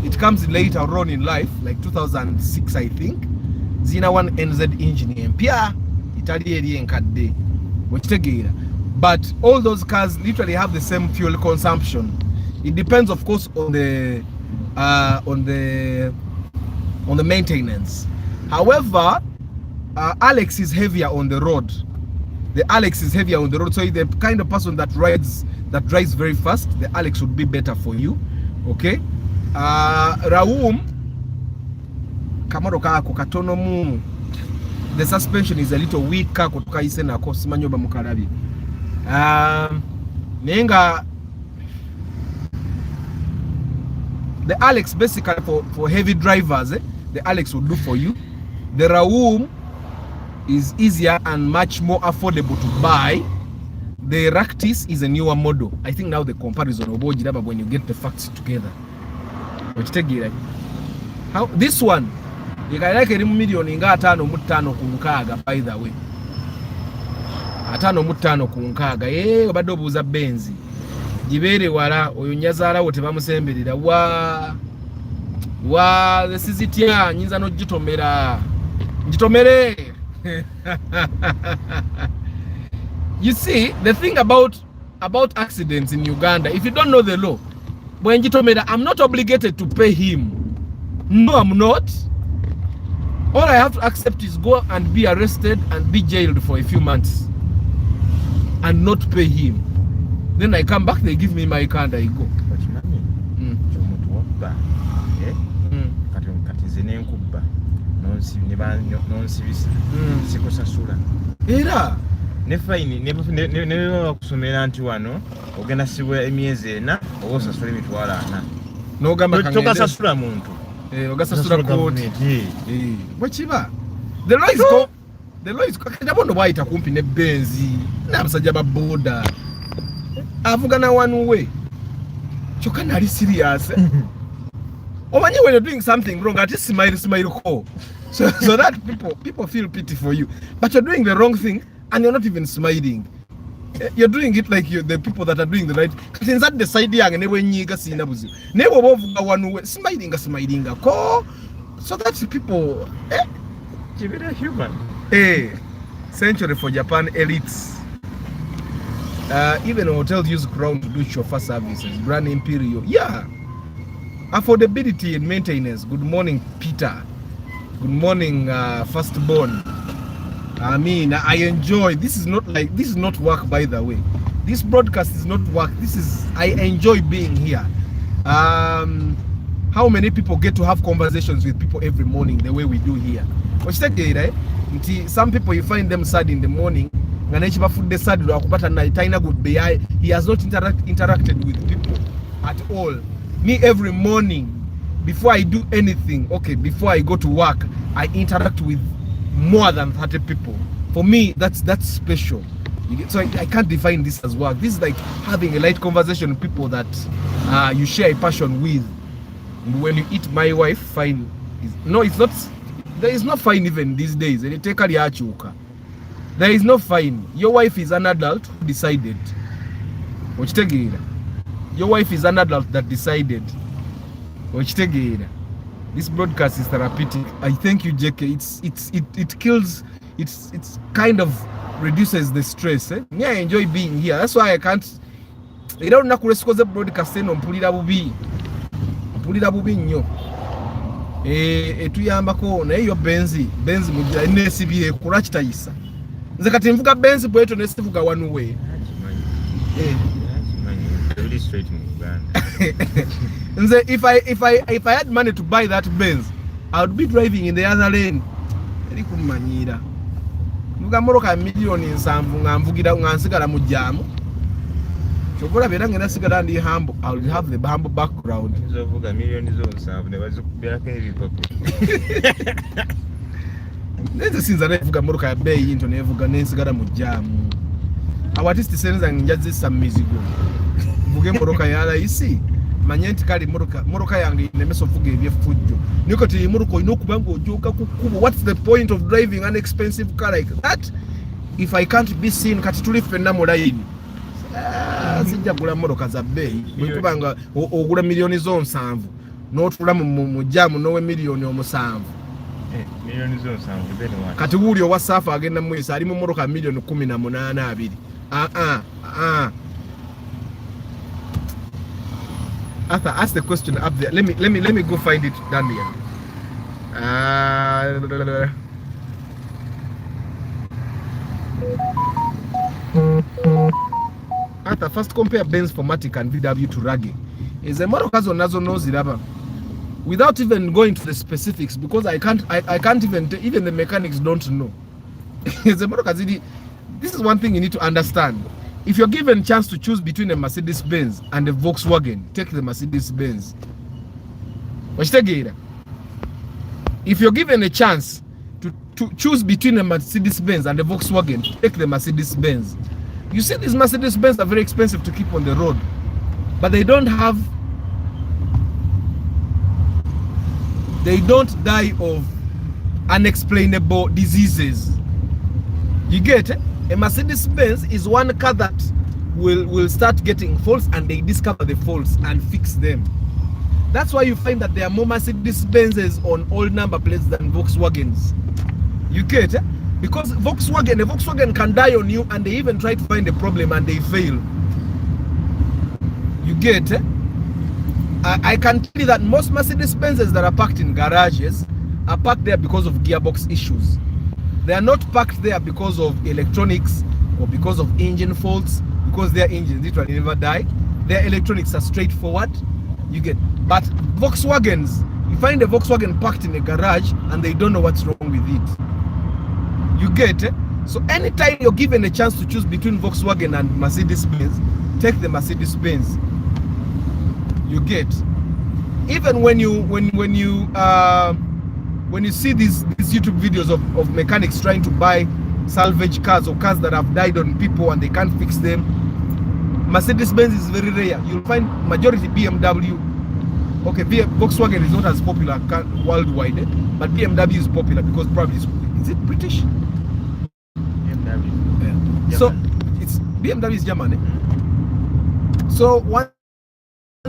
it comes later on in life, like 2006 I think, zina 1NZ engine empya itali eri enkadde wekitegeera. But all those cars literally have the same fuel consumption. It depends, of course, on the maintenance. However, Alex is heavier on the road. The Alex is heavier on the road, so if the kind of person that drives very fast, the Alex would be better for you. Okay. Raum kamaro kako katono mu. The suspension is a little weaker kutoka isena ko simanyoba mukalabi. Nenga the Alex basically for heavy drivers, the Alex will do for you. The Raum is easier and much more affordable to buy. The Ractis is a newer model. I think now the comparison when you get the facts together. How this one you can like a million in Gatano Mutano Kunkaga, by the way. Atano Mutano Kunkaga, Badobuza Benzi. Jibere wala oyunyazala wote bamusembelera wa the sizitia nyinza no jitomera jitomere. You see, the thing about accidents in Uganda, if you don't know the law, when jitomera, I'm not obligated to pay him. No, I'm not. All I have to accept is go and be arrested and be jailed for a few months and not pay him. Then I come back, they give me my car and I go. But mami, chomutu wabba, kati zene nkubba, nonsibisa, sikosasula. Era ne fine ne bakusomera nti wano ogenda sibwa emyezi ena obosasula emitwalo 4. N'ogamba kangende tokasasula muntu. Ogasasula kooti. Bwekiba. The law is kadabondo bwayita kumpi ne Benzi n'abasajja ba boda. Avugana one way. Choka nali serious. Omanyi when you're doing something wrong, at least smile call. So that people feel pity for you. But you're doing the wrong thing and you're not even smiling. You're doing it like you're the people that are doing the right. Since that the side yang never nyiga sinabuzi. Never bovuga one way smiling call. So that's people Give it a human. Century for Japan elites. Even hotels use Crown to do chauffeur services. Grand Imperial. Yeah. Affordability and maintenance. Good morning, Peter. Good morning, firstborn. I mean, I enjoy. This is not work, by the way. This broadcast is not work. I enjoy being here. How many people get to have conversations with people every morning the way we do here? Some people you find them sad in the morning nga nekibafudde sad lwakupata naye talina good behavior. He has not interacted with people at all. Me every morning before I do anything, okay, before I go to work, I interact with more than 30 people. For me, that's special. So I can't define this as work. This is like having a light conversation with people that you share a passion with. When you eat my wife, fine. No, it's not. There is no fine even these days. There is no fine. Your wife is an adult who decided. Your wife is an adult that decided. This broadcast is therapeutic. I thank you, JK. It kills. It's kind of reduces the stress. Me, I enjoy being here. That's why I can't. I don't know the broadcast on mpulira bubi nnyo. Etuyambako naye yo benzi mugira nesibire kula kitayisa. Nze kati nvuga benzi bweto nesivuga one way. Really straight in Uganda. Nze if I had money to buy that Benz, I would be driving in the other lane. Eri kumanyira. Nuga moroka milioni 7 ngamvugira ngansigala mu jamu. Chokola bera ngena sigala ndi humble. I will have the humble background. Nzovuga milioni zo 7 ne bazikubira ka ebikopo. Neze sinza nevuga moroka ya bei into nevuga nensigala mu jamu. Awatisti senza njazisa mizigo. Vuge moroka ya isi. Manyenti kali moroka yange nemeso vuge ebyefujjo. Niko ti moroka inokubango ojoka kukubo. What's the point of driving an expensive car like that if I can't be seen kati tulifenna mu line? Sijja gula moroka za bei. Kubanga ogula milioni zo 7 n'otula mu jamu nowe milioni 7. Milioni zo 7 bene wa. Kati wuli owasafa agenda mwesa ali mu moroka milioni 18 2. Arthur, ask the question up there. Let me go find it down here. Arthur, first compare Benz Formatic and VW to Rugby. Is a motor kazo nazo noziraba. Without even going to the specifics, because I can't even the mechanics don't know. Is a motor kazidi. This is one thing you need to understand. If you're given a chance to choose between a Mercedes-Benz and a Volkswagen, take the Mercedes-Benz. If you're given a chance to choose between a Mercedes-Benz and a Volkswagen, take the Mercedes-Benz. You see, these Mercedes-Benz are very expensive to keep on the road, but they don't die of unexplainable diseases. You get it? A Mercedes-Benz is one car that will start getting faults and they discover the faults and fix them. That's why you find that there are more Mercedes-Benzes on old number plates than Volkswagens. You get it? Because a Volkswagen can die on you and they even try to find a problem and they fail. You get it? I can tell you that most Mercedes-Benzes that are parked in garages are parked there because of gearbox issues. They are not parked there because of electronics or because of engine faults, because their engines literally never die. Their electronics are straightforward. You get, but Volkswagens, you find a Volkswagen parked in a garage and they don't know what's wrong with it. You get it? So anytime you're given a chance to choose between Volkswagen and Mercedes-Benz, take the Mercedes-Benz. You get, even when you see these YouTube videos of mechanics trying to buy salvage cars or cars that have died on people and they can't fix them, Mercedes-Benz is very rare. You'll find majority BMW. Okay, Volkswagen is not as popular worldwide, but BMW is popular because probably is it British? BMW. Yeah. So it's BMW is German. So one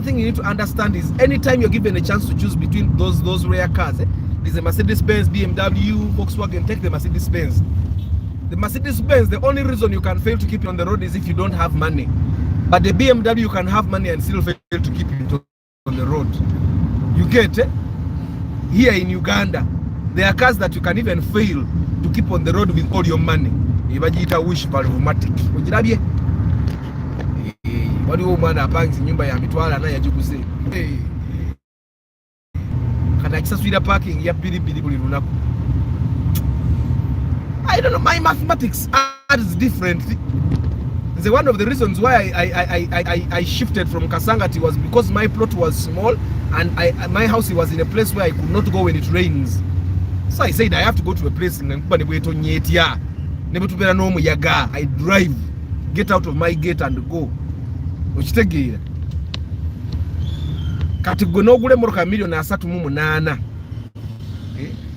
thing you need to understand is anytime you're given a chance to choose between those rare cars, there's a Mercedes-Benz, BMW, Volkswagen, take the Mercedes-Benz. The Mercedes-Benz, the only reason you can fail to keep it on the road is if you don't have money. But the BMW, you can have money and still fail to keep it on the road. You get it? Here in Uganda, there are cars that you can even fail to keep on the road with all your money. Ibajita wish valvomatic. Ojirabye. Wali omwana apanze nyumba ya mitwala na yajukuse. Kana kisaswira parking ya bilibili buli lunaku. I don't know, my mathematics are that is different. The one of the reasons why I shifted from Kasangati was because my plot was small and my house was in a place where I could not go when it rains. So I said I have to go to a place in Nkuba. I drive, get out of my gate and go.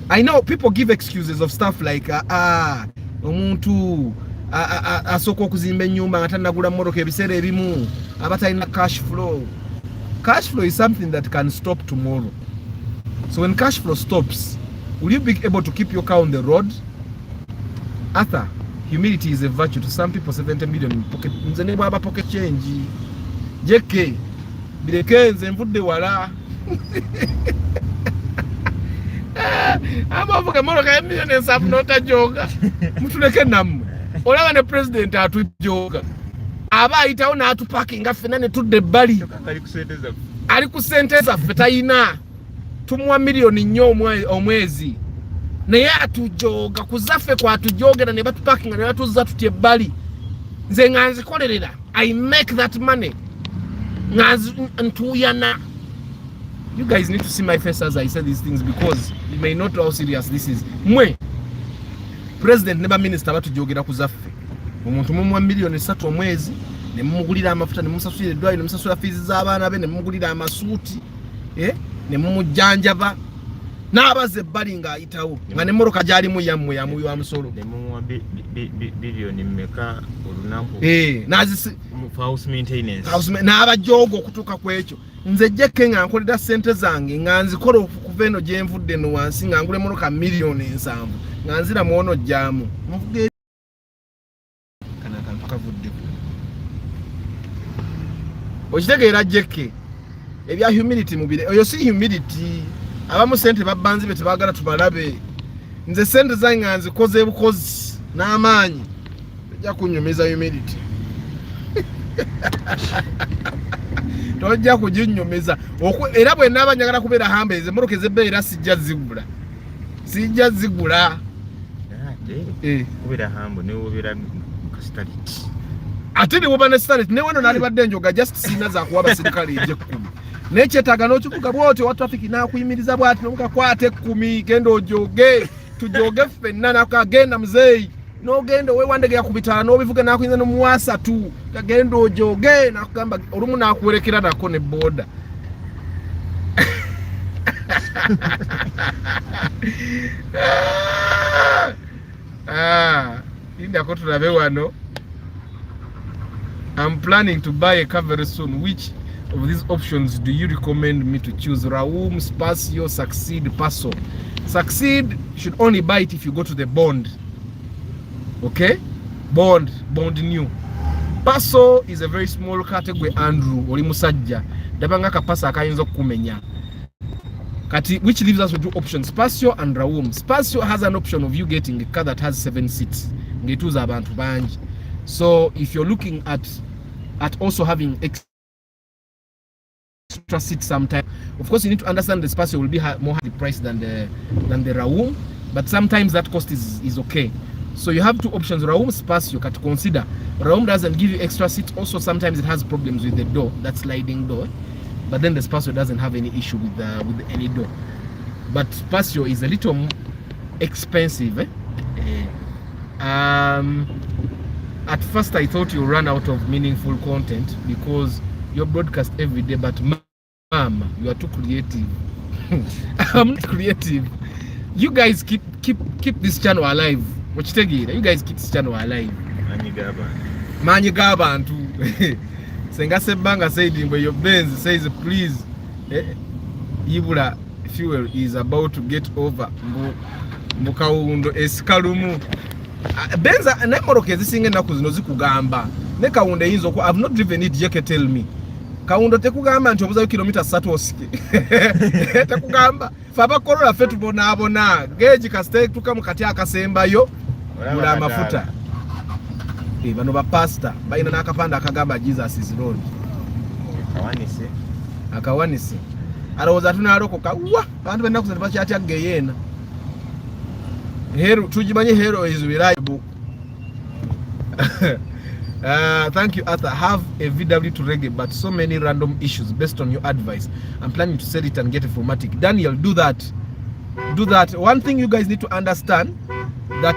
I know people give excuses of stuff like omuntu asoko kuzimba nyumba ngatanagula moroka ebisere ebimu abatalina cash flow. Cash flow is something that can stop tomorrow. So when cash flow stops, will you be able to keep your car on the road? Arthur, humility is a virtue. To some people 70 million in pocket. Nzene baba pocket change. JK birekenze mvudde wala. Abavuga moroka ya million ensaafu notajoga. Mutuleke nammwe. Olaba ne president atujoga. Aba ayitawo n'atu parking affe ne tudde ebbali. Ali ku ssente zaffe tayina. Tumuwa miliyoni nnyo omwezi. Naye atujoga kuzaffe kwatujogera ne batu parking ne batuzza tutye ebbali. Nze nga nzikolerera. I make that money. Ntuyana. You guys need to see my face as I say these things because you may not know how serious this is. Mwe president neba minister batujogera kuzaffe. Omuntu mumuwa miliyoni 3 omwezi ne mumugulira amafuta ne musasulira edwali ne musasula fees z'abaana be ne mumugulira amasuuti ne mumujjanjaba n'abaze ebbali ng'ayitawo nga ne moroka gyalimu yammwe wa musolo ne mumuwa biliyoni mmeka olunaku house maintenance n'abajogo okutuuka ku ekyo. Nze jekke nga nkolera ssente zange nga nzikola okuva eno gye nvudde no wansi nga ngule moroka miliyoni 7 nga nzira muono jjaamu muvuge kana akantu kavuddeku. Okitegeera jekke ebya humility mubire oyo si humility. Abamu ssente babbanzi be tebaagala tubalabe. Nze ssente zange nga nzikoze bukozi n'amaanyi tojja kunyumiza humility. Tojja kujinyumiza era bwe naba njagala kubeera hambeze moroka ezebbeera sijja zigula kubeera hambo ne wobeera kastaliti ate ne woba ne staliti ne wano nalibadde njoga just sina za kuwa basirikale eje 10 nekyetaaga n'okivuga bwoti wa traffic n'akuyimiriza bwati n'omukakwate 10 genda ojoge tujoge ffenna nakagenda muzeeyi n'ogenda owewandege yakubitaala n'obivuga n'akuyinza n'omuwasa tu kagenda ojoge nakugamba olumu n'akuwerekera nako ne boda. Indako tulabe wano. I'm planning to buy a car very soon. Which of these options do you recommend me to choose? Raum, Spasio, Succeed, Paso. Succeed should only buy it if you go to the bond. Okay? Bond new. Paso is a very small category. Andrew oli musajja dabanga kapasa akayinza okumenya kati, which leaves us with 2 options, Spasio and Raum. Spasio has an option of you getting a car that has 7 seats ngetuza abantu bangi. So if you're looking at also having extra seats sometime, of course you need to understand the Spasio will be more high price than the Raum, but sometimes that cost is okay. So you have 2 options, Raum, Spasio. Got to consider Raum doesn't give you extra seats. Also sometimes it has problems with the door, that sliding door, but then the Spasio doesn't have any issue with any door. But Spasio is a little expensive. At first I thought you ran out of meaningful content because you broadcast every day, but ma'am, you are too creative. I'm not creative. You guys keep this channel alive. You guys keep this channel alive. Manyi gabantu. Senga Sebanga said in your Benz says please Ibula fuel is about to get over mukawundo esikalumu. Benza nemoroke zisinge naku zino zikugamba ne kawundo yinzo ko I've not driven it yet. Tell me kawundo tekugamba nti obuza kilomita 3 osike tekugamba faba korola fetu bonabona geji kaste tukamu kati akasembayo mula mafuta bano ba pastor bayina nakapanda akagamba Jesus is Lord akawanise aloza tunalokoka wa bantu benna kuzaliba kyatya geyena hero tujimanye hero is reliable Thank you, Arthur. Have a VW to reggae, but so many random issues based on your advice. I'm planning to sell it and get a formatic. Daniel, do that. Do that. One thing you guys need to understand that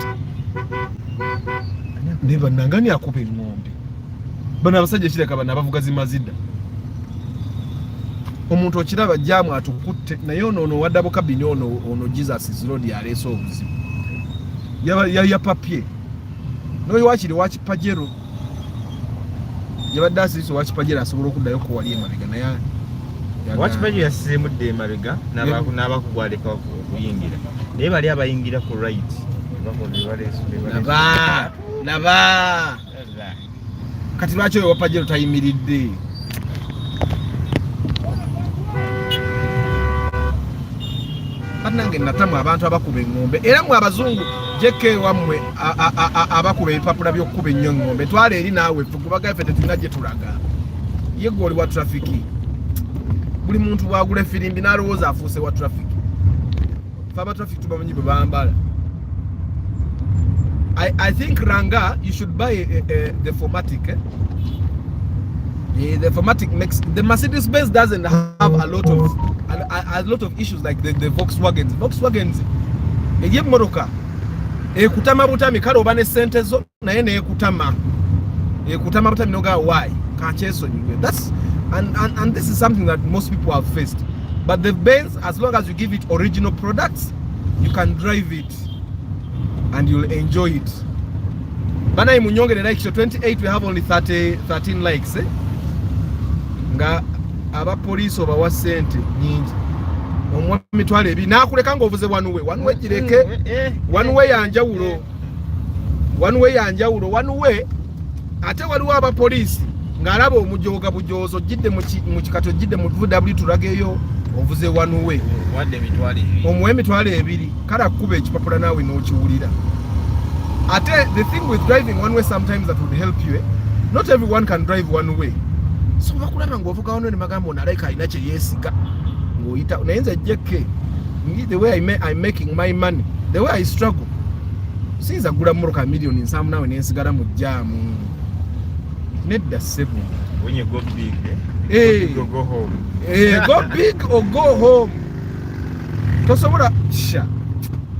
never nangani akupe ngombe. Bana basajja kireka bana bavuga zimazidda. Omuntu okiraba jamu atukutte naye ono waddabo kabini ono Jesus is Lord yaleese obuzibu. Ya papier. No wakiri wakipajero. Yabadde asirise wakipajero asobola okuddayo ko wali emabega naye wakipajero yasemudde emabega n'abakugwaleka okuyingira. Naye bali abayingira ku right. Naba. Kati lwaki oyo wapajero tayimiridde? Nange natamu abantu abakuba engombe era mu abazungu jeke wamwe abakuba ebipapula by'okuba ennyo engombe twala eri naawe fugubaga ffe tetulina gye tulaga ye gwoli wa trafiki buli muntu bwagula efirimbi n'alowooza afuuse wa trafiki fe aba trafiki tubamanyi bwe bambala. I think Ranga you should buy the formatic the formatic makes the Mercedes Benz doesn't have a lot of issues like the Volkswagens eye motoka ekutama butami kale oba ne sente zo naye ne ekutama butami noga why kancheso nywe. That's and this is something that most people have faced, but the Benz, as long as you give it original products, you can drive it and you'll enjoy it. Bana imunyonge like so 28 we have only 13 likes nga aba police oba wa sente nyingi omwa mitwale ebi nakuleka nga ovuze one way gireke one way ate waliwo aba police ng'alaba omujoga bujozo jidde mu kikato jidde mu VW tulageyo ovuze one way wadde emitwale ebiri kala kuba ekipapula naawe n'okiwulira. Ate the thing with driving one way sometimes that would help you not everyone can drive one way. So bakulaba ng'ovuga wano ne magambo nalayika alina kye yeesiga ng'oyita nayenza jeke the way I'm making my money, the way I struggle. Sinza gula mmotoka million nsamu nawe nensigala mu jaamu nedda sebo. When you go big, go home. Go big or go home. Tosobola sha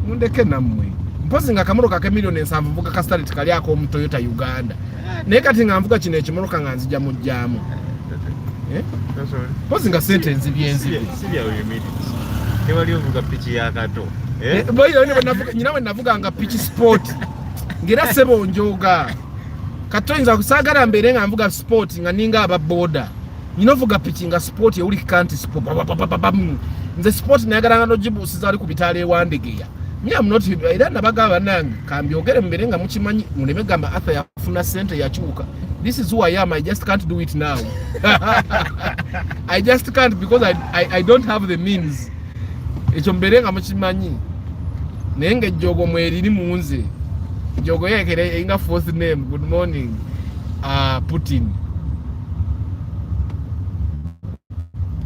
mundeke nammwe mpozi nga kamotoka ka million nsamu vuga ka start kali ako mu Toyota Uganda naye kati nga mvuga kino ekimotoka nga nzija mu jaamu mpozi nga sentence byenzi sibya oyimiri ne wali ovuga pichi ya kato boyo nyinawe navuga nga pichi sport ngira sebo njoga kato nza kusagala mbere nga mvuga sport nga ninga aba boda nyinovuga pichi nga sport ya uli kanti sport nze sport nayagala nga nojibu sizali ku bitale ewandegeya. I'm not era nabagaba nange kambyogere mbere nga mukimanyi muleme gamba Arthur yafuna sente yachuka. This is who I am. I just can't do it now. I just can't because I don't have the means. Ekyo mbere nga mukimanyi nenge jogo mweriri munze jogo yekere inga fourth name. Good morning Putin.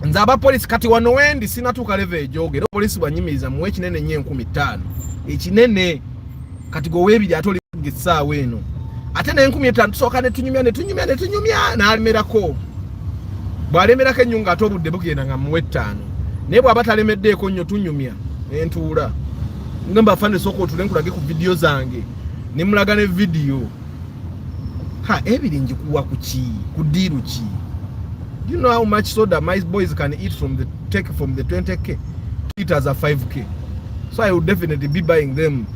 Nzaba police kati wano wendi sinatuka leve joge police banyimiriza muwe kinene nye 15 ekinene kati go webiri atoli gisa weno ate ne 15 soka ne tunyumya na alimerako bwalemerako enyunga atobudde bugenda nga muwe 5 naye bwaba talemeddeko nnyo tunyumya entuula ngamba fande soko tulenkulage ku video zange ne mulaga ne video ebiri njikuwa ku diru ki. You know how much soda my boys can eat from the 20k liters are 5k. So I would definitely be buying them.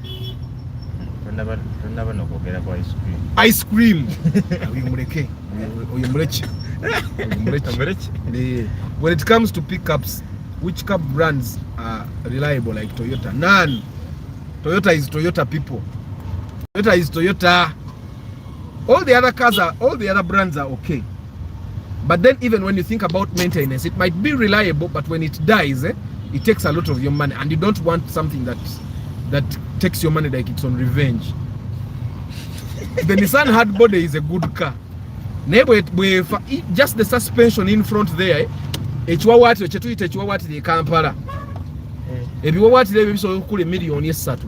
Ice cream. When it comes to pickups, which car brands are reliable like Toyota? None. Toyota is Toyota people. Toyota is Toyota. All the other brands are okay. But then even when you think about maintenance, it might be reliable, but when it dies, it takes a lot of your money, and you don't want something that takes your money like it's on revenge. The Nissan Hardbody is a good car. Just the suspension in front there, echiwawati Kampala. Ebiwawati lebe bisobola okukula million 3.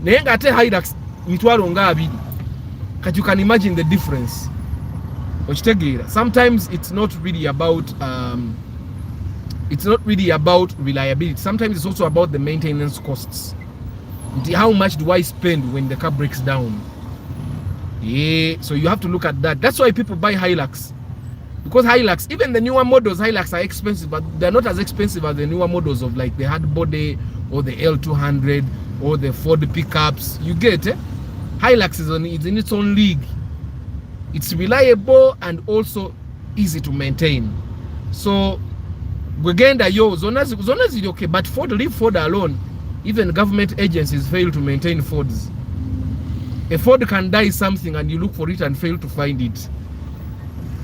Naye nga ate Hilux mitwalo nga 2. But you can imagine the difference. Sometimes it's not really about reliability. Sometimes it's also about the maintenance costs. How much do I spend when the car breaks down? Yeah, so you have to look at that. That's why people buy Hilux. Because Hilux, even the newer models, Hilux are expensive, but they're not as expensive as the newer models of like the hard body or the L200 or the Ford pickups. You get it? Hilux is in its own league. It's reliable and also easy to maintain. So Uganda zona zili okay, but leave Ford alone. Even government agencies fail to maintain Fords. A Ford can die something and you look for it and fail to find it.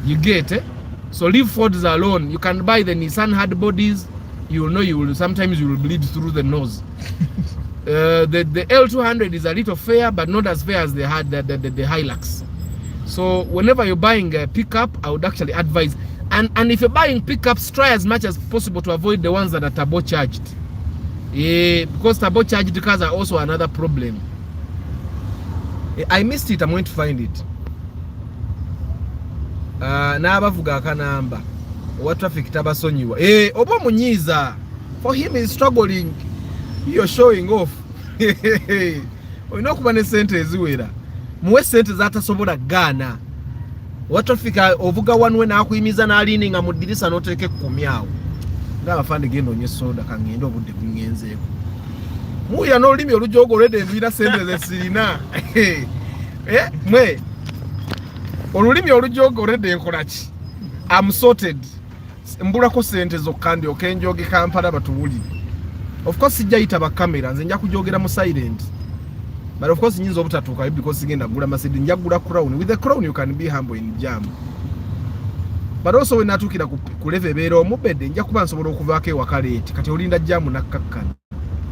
You get it? So leave Fords alone. You can buy the Nissan hard bodies. You will know sometimes you will bleed through the nose. The L200 is a little fair, but not as fair as the Hilux. So whenever you're buying a pickup, I would actually advise, and if you're buying pickups, try as much as possible to avoid the ones that are turbocharged. Because turbocharged cars are also another problem. I missed it. I'm going to find it. N'abavuga akanamba owa traffic tabasonyiwa. Oba munyiza. For him is struggling. You're showing off. Oyina okuba ne sente eziwera. Muwe sente zatasobola Ghana. Owa traffic ovuga wanwe n'akuyimiza n'alininga mu ddirisa n'oteeka 10 awo. Ng'abafande genda onye soda kangenda obudde bungenzeeko. Muya n'olulimi olujogo olwedde enviira sente ze sirina. Mwe olulimi olujogo olwedde enkola ki? I'm sorted. Mbulako sente zokka ndyoke njoge Kampala batuwulire. Of course sijja yita ba camera, nze nja kujogera mu silent. But of course nyinza obutatuuka because sigenda gula masidi, nja gula crown. With the crown you can be humble in jam. But also when natukira ku level beera omubedde nja kuba nsobola okuvaako ewaka leeti. Kati olinda jamu nakkakkana.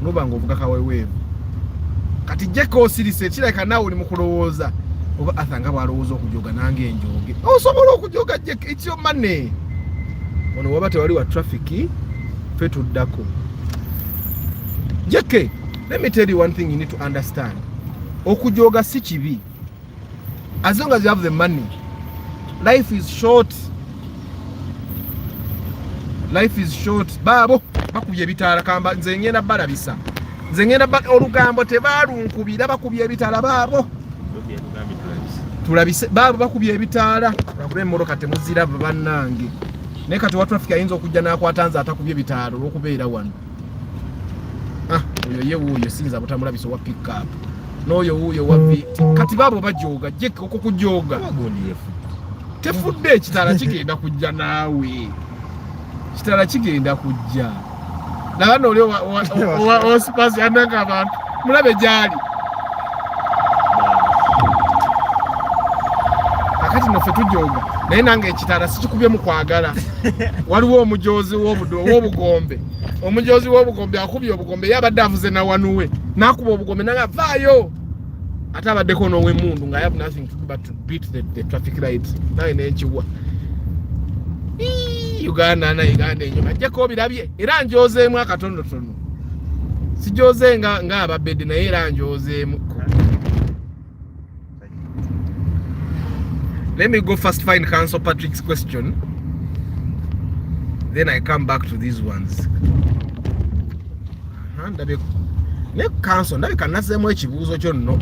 Nobanga ovuga kaweweevu. Kati jeko sirise kireka naawe oli mu kulowooza. Oba athanga bwalowooza okujoga nange enjoge. Osobola okujoga jeko, it's your money. Ono waba tewali wa traffic fe tuddako. Jeke, let me tell you one thing you need to understand. Okujoga si kibi. As long as you have the money. Life is short. Life is short. Babo bakubye ebitaala kamba nze ngenda balabisa. Nze ngenda olugambo tebalunkubira bakubye ebitaala babo. Tulabise babo bakubye ebitaala. Bakubye mmoroka temuzira bannange. Ne kati wa traffic ayinza okujja n'akwatanza atakubye ebitaala okubeera wano. Oyo ye wuyo sinza butamulabiso wa pick up. N'oyo wuyo wa viti. Kati babo bajoga jeke okukujoga. Tefudde ekitaala kigenda kujja naawe. Kitala kigenda kujja. Nabano oli wa space ananga abantu. Mulabe jali. Akati no fetujoga. Naye nange ekitala sikikubye mu kwagala. Waliwo omujozi w'obugombe. Omujozi w'obugombe akubye obugombe yabadde avuze na wanuwe. Nakuba obugombe nanga vaayo. Ate abaddeko n'ow'emmundu nga I have nothing to do but to beat the traffic lights. Naye n'ekiwa. Uganda enyuma jeko birabye era njozeemu akatonotono. Sijoze nga ababedde naye era njozeemu. Let me go first find Council Patrick's question. Then I come back to these ones. Ne Council ndabe kanazemu ekibuuzo kyo nno.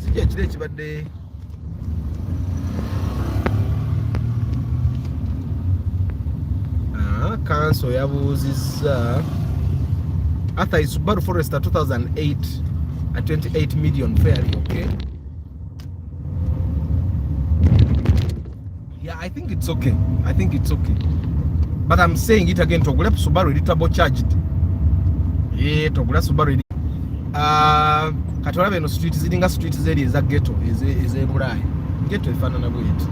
Sijja kire kibadde Council yabuuzizza Arthur is Subaru Forester 2008 at 28 million fairly, okay? Yeah, I think it's okay. But I'm saying it again, togula Subaru eri turbocharged. Togula Subaru kati olaba eno street ziringa street zeri eza ghetto ez'ebulaaya. Ghetto efaanana bw'eti.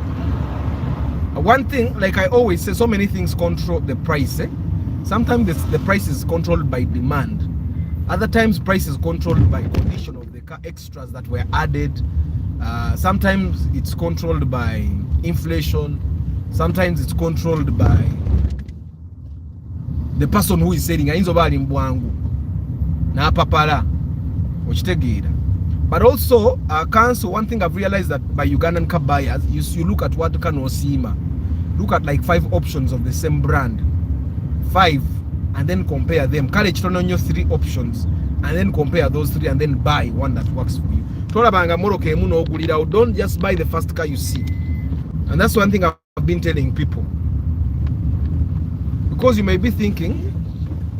One thing, like I always say, so many things control the price. Sometimes the price is controlled by demand. Other times, price is controlled by condition of the car, extras that were added. Sometimes it's controlled by inflation. Sometimes it's controlled by the person who is selling. Ayinza oba ali mbwangu n'apapala okitegeera. But also, council, one thing I've realized that by Ugandan car buyers, you look at what can Osima. Look at like 5 options of the same brand. 5, and then compare them. College turn on your 3 options, and then compare those 3, and then buy one that works for you. Don't just buy the first car you see. And that's one thing I've been telling people. Because you may be thinking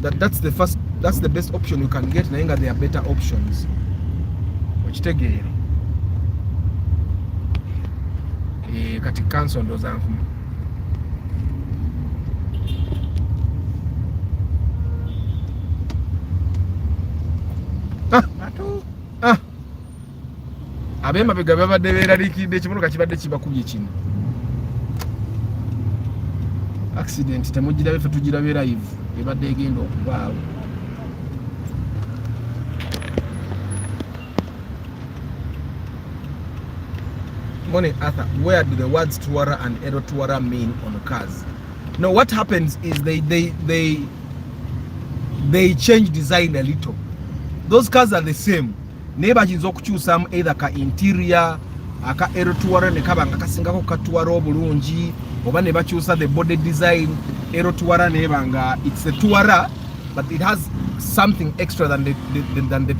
that that's the best option you can get, and there are better options. Kati cancel ndo zangu. Abema bega babadde beeralikidde ekimotoka kibadde kibakubye kino. Accident temugirabe ffe tugirabe live ebadde egenda okubaawo. Morning Arthur, where do the words Tuara and Ero Tuara mean on cars? No, what happens is they change design a little. Those cars are the same. Neighbor jinzo kukyusamu either ka interior aka Ero Tuara ne kabanga kasingako ka Tuara obulungi oba ne bakyusa the body design Ero Tuara nebanga it's a Tuara but it has something extra than the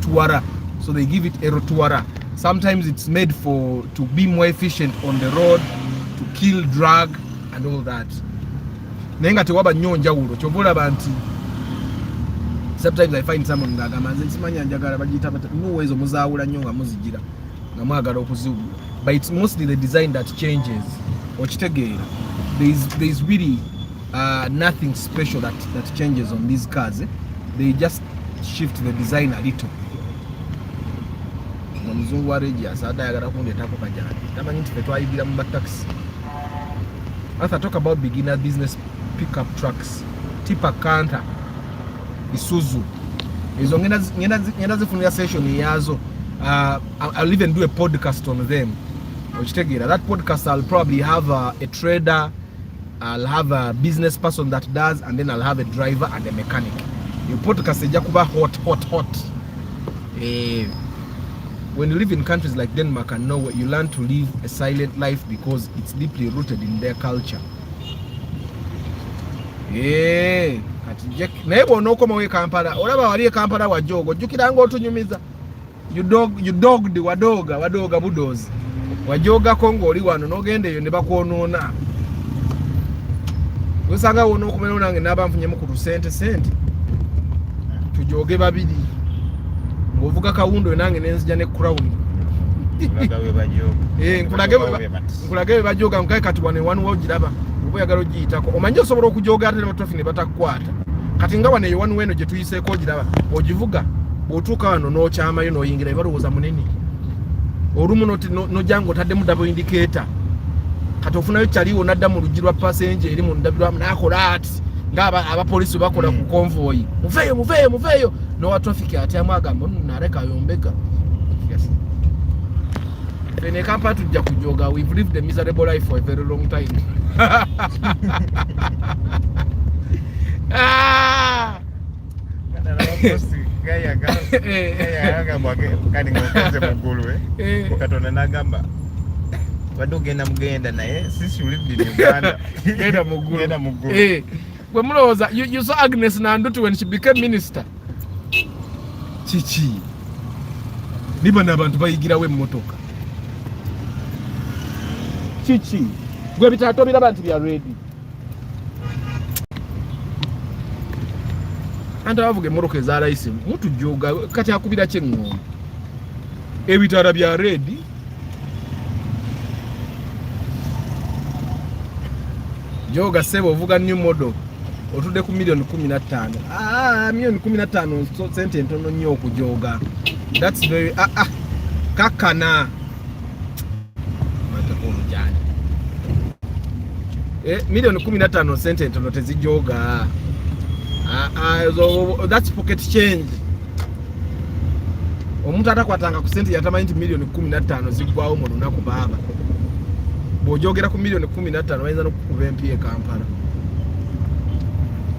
Tuara, so they give it Ero Tuara. Sometimes it's made to be more efficient on the road, to kill drag and all that. Nenga tewaba nnyo njawulo kyobola banti. Sometimes I find someone ngagamanze nsimanya njagala bagita no ways omuzawula nnyo nga muzigira nga mwagala okuziwula. But it's mostly the design that changes. Okitegeera. There's really nothing special that changes on these cars. They just shift the design a little. Mzungu wa Regia sada yagala kundetako kajani tamanyi nti twayibira mu taxi. Arthur, talk about beginner business pickup trucks, Tipa Canter, Isuzu. Izo ngenda zifunira session yazo. I'll even do a podcast on them. That podcast I'll probably have a trader, I'll have a business person that does, and then I'll have a driver and a mechanic. Your podcast ejja kuba hot. When you live in countries like Denmark and Norway, you learn to live a silent life because it's deeply rooted in their culture. Nebo no koma we Kampala. Olaba wali Kampala wajogo. Jukira ngo otunyumiza. You dogged wadoga budozi. Wajoga Kongo oli wano nogende yo ne bakonona. Usanga wono kumena nange nabamfunye mu ku sente. Tujoge babiri. Ngovuga kawundo nange nenzija ne crown. Kulagawe bajoga. Nkulagawe bajoga nkae kati wane wanu wogiraba. Ubo yagalo giyitako. Omanyi osobola okujoga ate ne batofi ne batakwata. Kati nga wane wanu weno gye tuyiseko ogiraba. Ogivuga. Bwotuuka wano n'okyamayo n'oyingira ebalowooza munene. Olumu no jango tadde mu double indicator. Kati ofunayo kyaliwo nadda mu luggi lwa passenger eri mu ndabirwamu n'akola ati ng'aba abapoliisi bakola ku convoy. Muveeyo n'owa traffic ate amwagamba naleka ayombeka. Yes. Fene Kampala tujja kujoga. We've lived a miserable life for a very long time. Gaya mwage ngokoze mugulu ukatona nagamba badogenda mugenda naye sisi lived in Uganda genda mugulu when mulowooza you saw Agnes Nandutu when she became minister. Chichi niba n'abantu bayigirawo emmotoka chichi gwe bitaato biraba nti bya ready. Anta bavuga emmotoka eza layisi mutu joga kati akubira kyengombe ebitaala bya ready. Joga sebo ovuga new model otudde ku $15,000. Million 15 sente ntono nnyo okujoga. That's very kakana matakolujani million 15 sente ntono tezijoga. So that's pocket change. Omuntu atakwatanga ku sente yatamanyi nti million 15 zigwawo mu lunaku baba. Bw'ojogera ku million 15 wayinza n'okukuba empi e Kampala.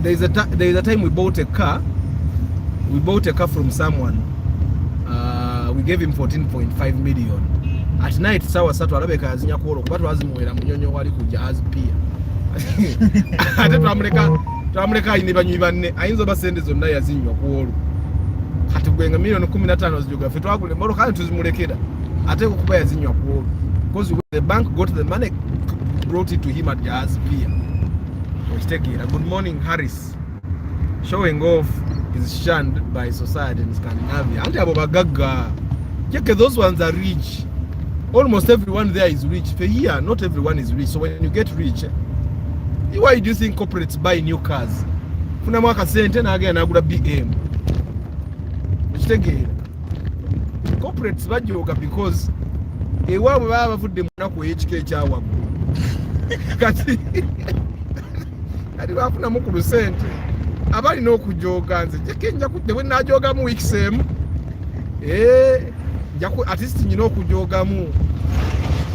There is a time we bought a car. We bought a car from someone. We gave him 14.5 million. At night sawa satu alabeka azinya kuolo kuba twazimuwera munyonyo wali ku jazz pia. Ate twamuleka ayine banywi banne ayinza basende zonna yazinywa kuolo. Kati gwenga milioni 15 zijoga fe twagule mbolo kale tuzimulekera. Ate kuba yazinywa kuolo. Because the bank got the money, brought it to him at jazz pia. Good morning, Harris. Showing off is shunned by society in Scandinavia. Anti abobagaga. Yeke, those ones are rich. Almost everyone there is rich. For here, not everyone is rich. So when you get rich, why do you think corporates buy new cars? Funa mwaka sente na again agula BM. Corporates bajoga because ewawe baba bafudde munaku HK kyawa. Kati ali bafuna mukulu sente. Abali n'okujoga nze jeke nja kudde bwe najoga mu week same. Jaku at least nyina okujoga mu.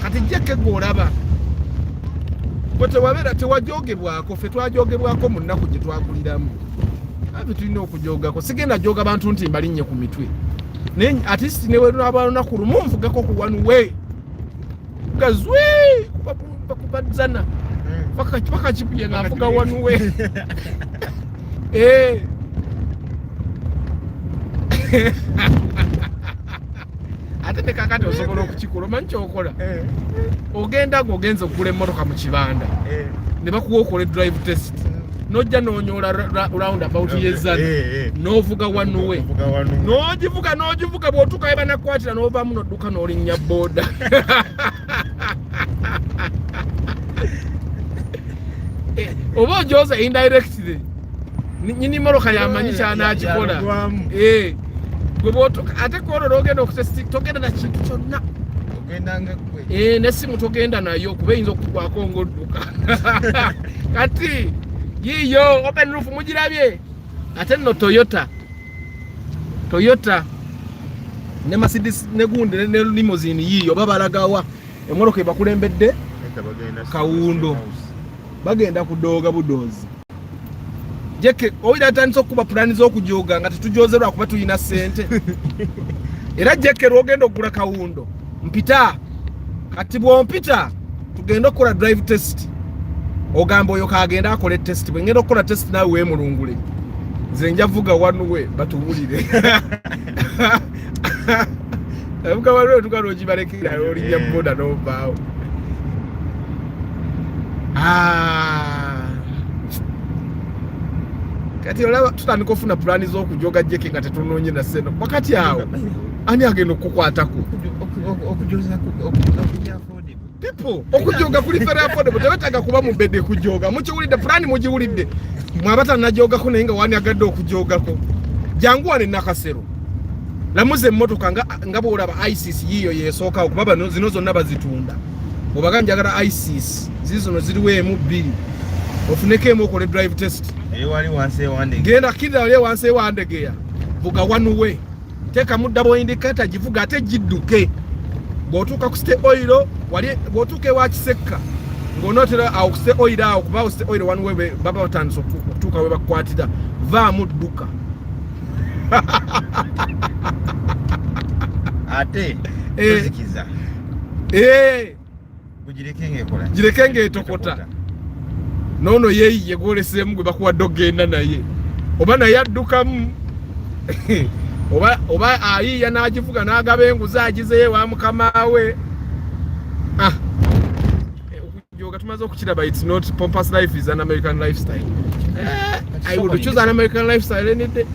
Kati jeke golaba. Kote wabera tewajogebwako fe twajogebwako mu nnaku gye twaguliramu. Abi tulina okujoga ko sigenda joga bantu nti mbalinnye ku mitwe. Ne at least ne we n'abalona ku lumumvugako ku one way. Gazwe kubadzana. Paka chipuye ngavuga one way. Ate ne kakati osobola okukikola manchi okola. Ogenda gogenza okugula emmotoka mu kibanda. Ne bakuwa okole drive test. Nojja nonyola round about yezana. Novuga one way. Nojivuga bwotuka eba nakwatira nova muno duka nolinnya boda. Oba ojoza indirectly. Nyini moroka yamanyisha anagikola. Gwotoka ate kororo ogenda okutesti togenda na kintu kyonna. Ogendanga kwe. Nesimu togenda nayo kube yinza okugwako ngodduka. Kati yiyo open roof mugirabye. Ate no Toyota ne Mercedes ne gunde ne limousine yiyo babalagawa emoroka ebakulembedde Kawundo bagenda kudoga budozi. Jeke oida tanso kuba plani zo kujoga nga tetujozerwa kuba tuyina sente. Era jeke rogendo okugula Kawundo mpita kati bwo mpita tugenda okukola drive test. Ogamba oyo kagenda akole test bwe ngenda okukola test nawe we mulungule. Nze njavuga one way batubulire. Abuka waliwo tukalo kibalekera oli ya boda no bao. Kati olaba tutandika ofuna plani z'okujoga jeke nga tetunonye na seno. Wakati awo ani agenda okukwatako okujoza people okujoga kuli fere affordable tebetaga kuba mu bedde kujoga mukiwulidde plani mugiwulidde mwabata najoga ko naye nga wani agadde okujogako jangu wane nakasero lamuze emmotoka nga bwolaba ISIS yiyo yesooka okubaba zino zonna bazitunda obaga njagala ISIS zizono ziriwo emu bbiri ofuneko emu okole drive test wali wansi ewandege genda kidda wali wansi ewandegeya vuga one way teka muddabo indicator givuga ate gidduke bwotuuka ku state oil wali bwotuuka ewa Kisekka ng'onootera awo ku state oil awo kuba state oil one way baba batandise okutuuka we bakwatira vaamu dduka ate kuzikiza gireke ng'etokota nono yeyiye gwolesemu gwe bakuwadde ogenda naye oba naye addukamu oba ayiya n'agivuga n'agaba enguzi agizeeyo wa mukama we. Okujoga tumaze okukiraba, it's not pompous life is an American lifestyle. I would choose an American lifestyle any day.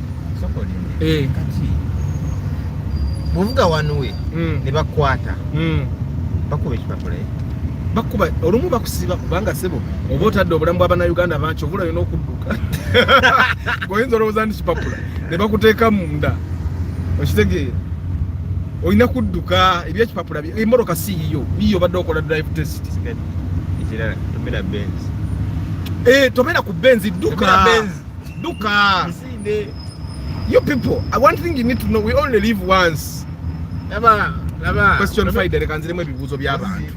Muvuga wanwe ne bakwata bakuba ekipapula bakuba olumu bakusiba kubanga sebo oba otadde obulamu bw'abana Uganda banki obulayo n'okudduka goyinza olowooza nti kipapula ne bakuteeka munda okitegeera olina kudduka ebyekipapula emmotoka si yiyo badde okola drive test ekirala tomera Benz tomera ku Benz dduka you people, one thing you need to know, we only live once. Question 5 kanziremu ebibuuzo by'abantu.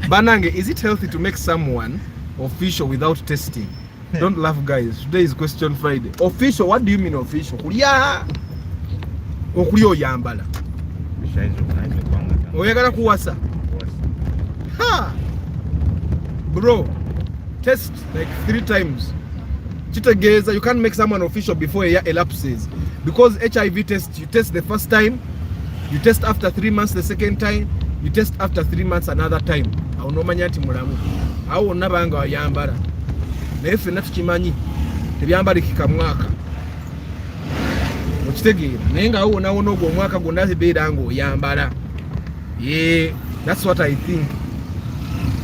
Banange, is it healthy to make someone official without testing? Don't laugh, guys. Today is question Friday. Official, what do you mean official? Kulya oyambala. oyagala kuwasa ha bro test like 3 times kitegeeza you can't make someone official before a year elapses because HIV test you test the first time you test after 3 months the second time you test after 3 months another time awo nomanya nti mulamu awo wonna banga wayambala naye ffenna tukimanyi tebyambalikika mwaka okitegeera naye nga awo wonna wonna ogwo omwaka gwonna tebeera nga oyambala yeah that's what I think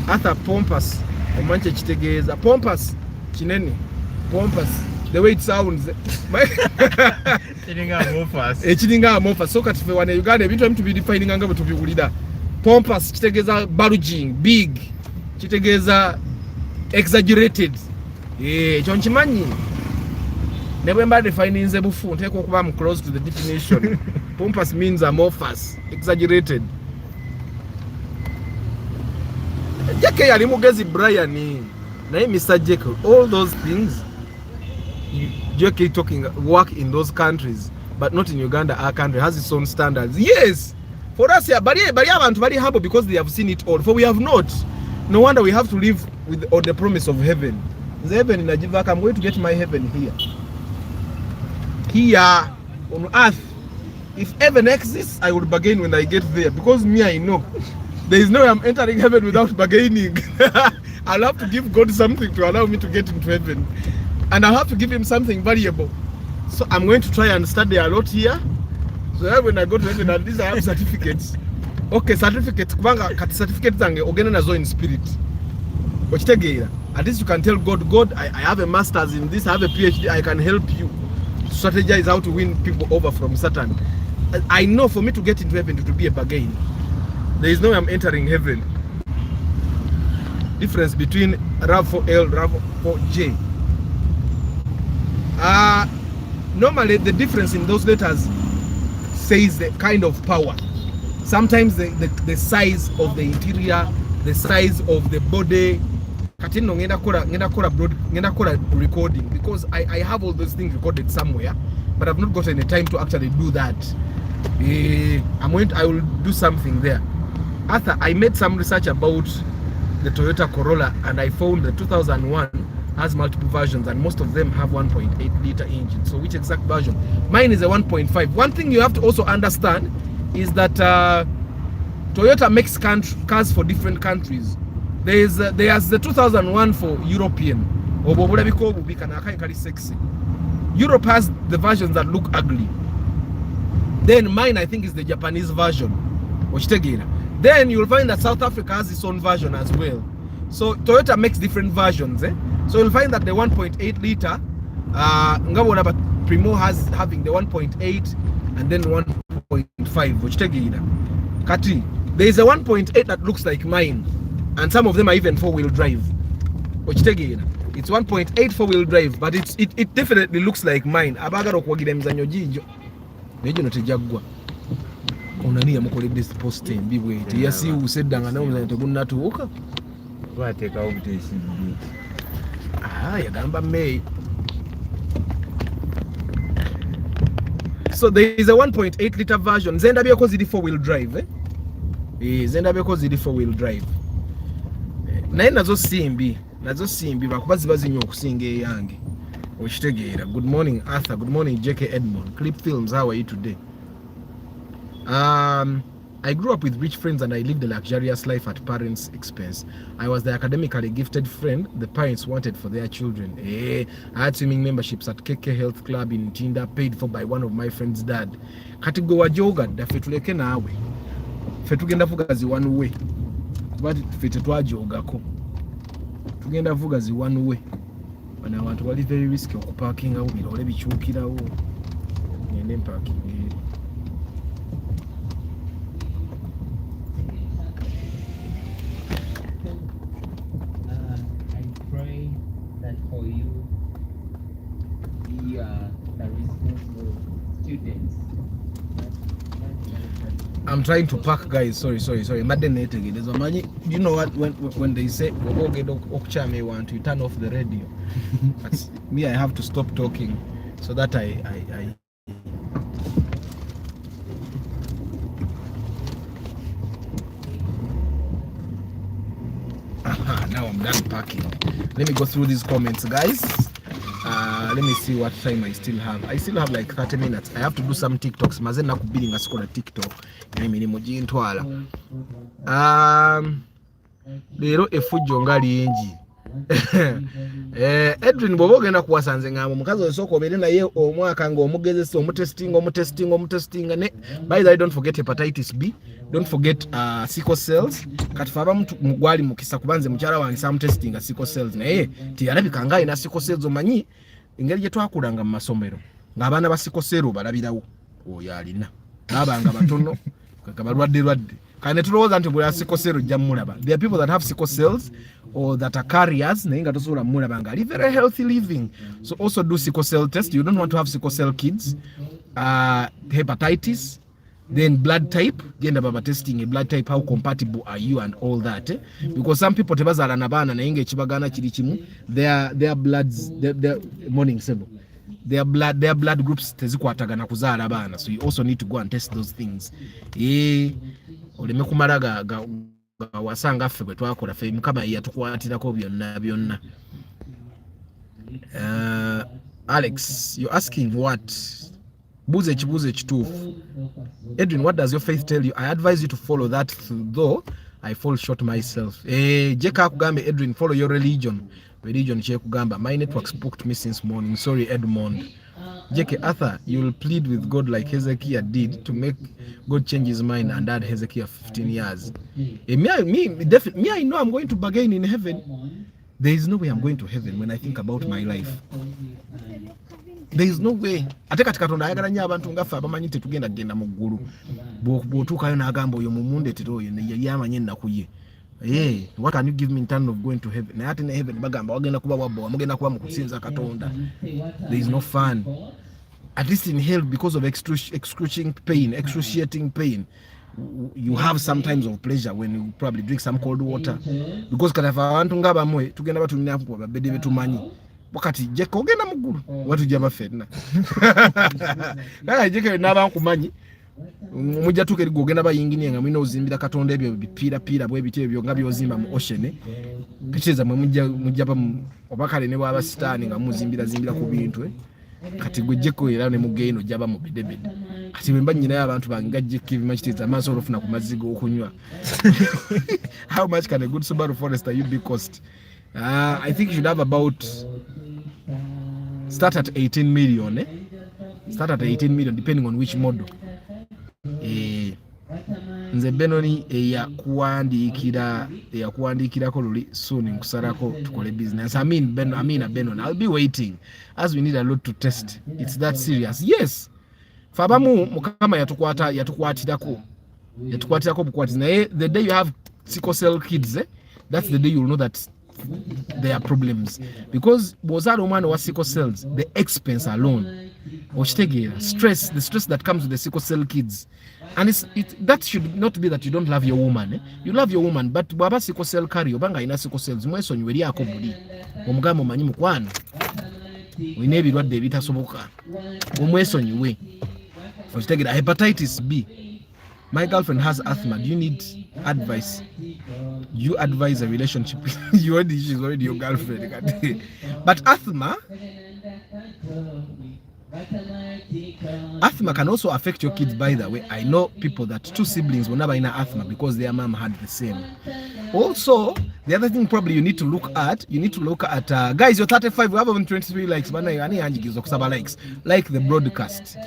Arthur Pompous omanyi kyekitegeeza Pompous kinene Pompous the way it sounds ekiringa amorphous so kati ffe wane Uganda ebintu ebimu tubidefininga nga bwe tubiwulira Pompous kitegeeza bulging big kitegeeza exaggerated ekyo nkimanyi ne bwe mba defininze bufu nteeka okuba mu close to the definition Pompous means amorphous exaggerated Jake yali mugezi Brian naye Mr. Jekyll all those things Jake talking work in those countries but not in Uganda. Our country has its own standards. Yes, for us here, but abantu very humble because they have seen it all. For we have not. No wonder we have to live with on the promise of heaven. The heaven in Najivaka, I'm going to get my heaven here. Here on earth. If heaven exists, I will bargain when I get there because me, I know there is no way I'm entering heaven without bargaining. I'll have to give God something to allow me to get into heaven. And I'll have to give him something valuable. So I'm going to try and study a lot here. So that when I go to heaven, at least I have certificates. Okay, certificates. Kubanga kati certificates zange ogenda nazo in spirit. Okitegeera. At least you can tell God, God, I have a master's in this, I have a PhD, I can help you to strategize how to win people over from Satan. I know for me to get into heaven to be a bargain. There is no way I'm entering heaven. Difference between RAV4L, RAV4J. Normally the difference in those letters says the kind of power. Sometimes the size of the interior, the size of the body. Katino ngenda kora recording because I have all those things recorded somewhere, but I've not gotten the time to actually do that. I will do something there. Arthur, I made some research about the Toyota Corolla and I found the 2001 has multiple versions and most of them have 1.8 liter engine. So which exact version? Mine is a 1.5. One thing you have to also understand is that Toyota makes cars for different countries. There's the 2001 for European. Sexy. Europe has the versions that look ugly. Then mine I think is the Japanese version. Then you'll find that South Africa has its own version as well. So Toyota makes different versions. So you'll find that the 1.8 liter, Primo having the 1.8 and then 1.5. Kati, there is a 1.8 that looks like mine, and some of them are even 4-wheel drive. It's 1.8 4-wheel drive, but it definitely looks like mine. Abagaro kwagira mzanyo jijo. Nejo notejagwa. Onani amukole this posting bibwete. Yasi usedanga na mzanyo tegunnatuuka. Wateka obutesi. Yagamba May. So there is a 1.8 liter version. Zenda because it's 4-wheel drive. Zenda because it's 4-wheel drive. Naye nazo simbi bakuba ziba zinyo okusinga eyange. Okitegeera. Good morning Arthur, good morning JK Edmond. Clip Films, how are you today? I grew up with rich friends and I lived a luxurious life at parents' expense. I was the academically gifted friend the parents wanted for their children. I had swimming memberships at KK Health Club in Tinda, paid for by one of my friend's dad. Kati gwe wajogadde ffe tuleke naawe. Ffe tugenda vuga zi one way. Kuba ffe tetwajoogako. Tugenda vuga zi one way. Bano abantu bali very risky okuparkinga wo birole bikyukirawo. Ngende parking. For you, the responsible students. I'm trying to park, guys. Sorry. You know what? When they say want to turn off the radio, but me, I have to stop talking so that I now I'm done packing. Let me go through these comments, guys. Let me see what time I still have. I still have like 30 minutes. I have to do some TikToks. Mazena kubidding a school TikTok. Emirimu gintwala. Leero efujjo nga lingi. Edwin bwoba ogenda kuwasanze ngamba omukazi osooka obeere naye omwaka ng'omugezesa omutestinga ne. By the way, don't forget hepatitis B, don't forget sickle cells. Kati fe abamu gwali mukisa kubanze mukyala wange samutestinga sickle cells naye tiyalabika nga alina sickle cells. Omanyi engeri gye twakulanga mu masomero ng'abaana ba sickle cell balabirawo oyo alina n'abanga batono balwadde kane tulowooza nti bwe sickle cell ojja mulaba. There are people that have sickle cells or that are carriers naye nga tosobola mulaba nga ali very healthy living. So also do sickle cell test. You don't want to have sickle cell kids. Hepatitis, then blood type, genda baba testing a blood type, how compatible are you and all that, because some people tebazaala nabaana naye nga ekibagaana kiri kimu. Their bloods, their morning sebo, their blood groups tezikwatagana kuzaala baana. So you also need to go and test those things. Oleme kumala wasanga ffe bwe twakola ffe Mukama yatukwatirako byonna. Alex, you're asking what? Buze ekituufu. Edwin, what does your faith tell you? I advise you to follow that, though I fall short myself. Jeka kugambe Edwin, follow your religion. Religion kugamba. My network spoke to me since morning. Sorry, Edmond. Jeke Arthur, you will plead with God like Hezekiah did to make God change his mind and add Hezekiah 15 years. Me, I know I'm going to bargain in heaven. There is no way I'm going to heaven when I think about my life. There is no way. Ate kati Katonda ayagala nnyo abantu ngaffe abamanyi tetugenda mu ggulu. Bw'otuukayo n'agamba oyo mumuundetera oyo yali amanyi ennaku ye. What can you give me in terms of going to heaven? Naye ate ne heaven bagamba wagenda kuba wabba mugenda kuba mu kusinza Katonda. There is no fun. At least in hell, because of excruciating pain, you have some times of pleasure when you probably drink some cold water. Because kati abantu ngabamwe tugenda batulina ku babedde betumanyi. Wakati Jeko ogenda mu ggulu watu jaba fenna. Naye Jeko n'abankumanyi. Mujja tuke ligogenda bayingini nga mwino ozimbira Katonda ebyo bipira bwe bityo ebyo nga byozimba mu ocean. Kicheza mwe mujja ba obakale ne baba sitaani nga muzimbira ku bintu. Kati gwe Jeko era ne mugeino jaba mu bedebede. Kati bwe mbanyina y'abantu bange Jeko ebimachitiza amaso olufuna ku mazigo okunywa. How much can a good Subaru Forester UB cost? I think you should have about start at 18 million. Start at 18 million depending on which model. Nze Benoni eyakuwandiikirako luli soon nkusalako tukole business. I mean Benoni, I'll be waiting as we need a lot to test. It's that serious. Yes. Fabamu Mukama yatukwatirako bukwatizi naye the day you have sickle cell kids, that's the day you'll know that there are problems, because bw'ozaala omwana wa sickle cells, the expense alone, the stress that comes with the sickle cell kids, and that should not be that you don't love your woman. You love your woman, but bw'aba sickle cell carry obanga alina sickle cells, mwesonyiwe lyako buli omugamba omanyi mukwano olina ebirwadde ebitasoboka omwesonyiwe. Okitegeera. Hepatitis B. My girlfriend has asthma. Do you need advice? You advise a relationship. She's already your girlfriend. But asthma can also affect your kids, by the way. I know people that two siblings will never in asthma because their mom had the same. Also, the other thing probably you need to look at, guys, you're 35, we have over 23 likes, but like the broadcast.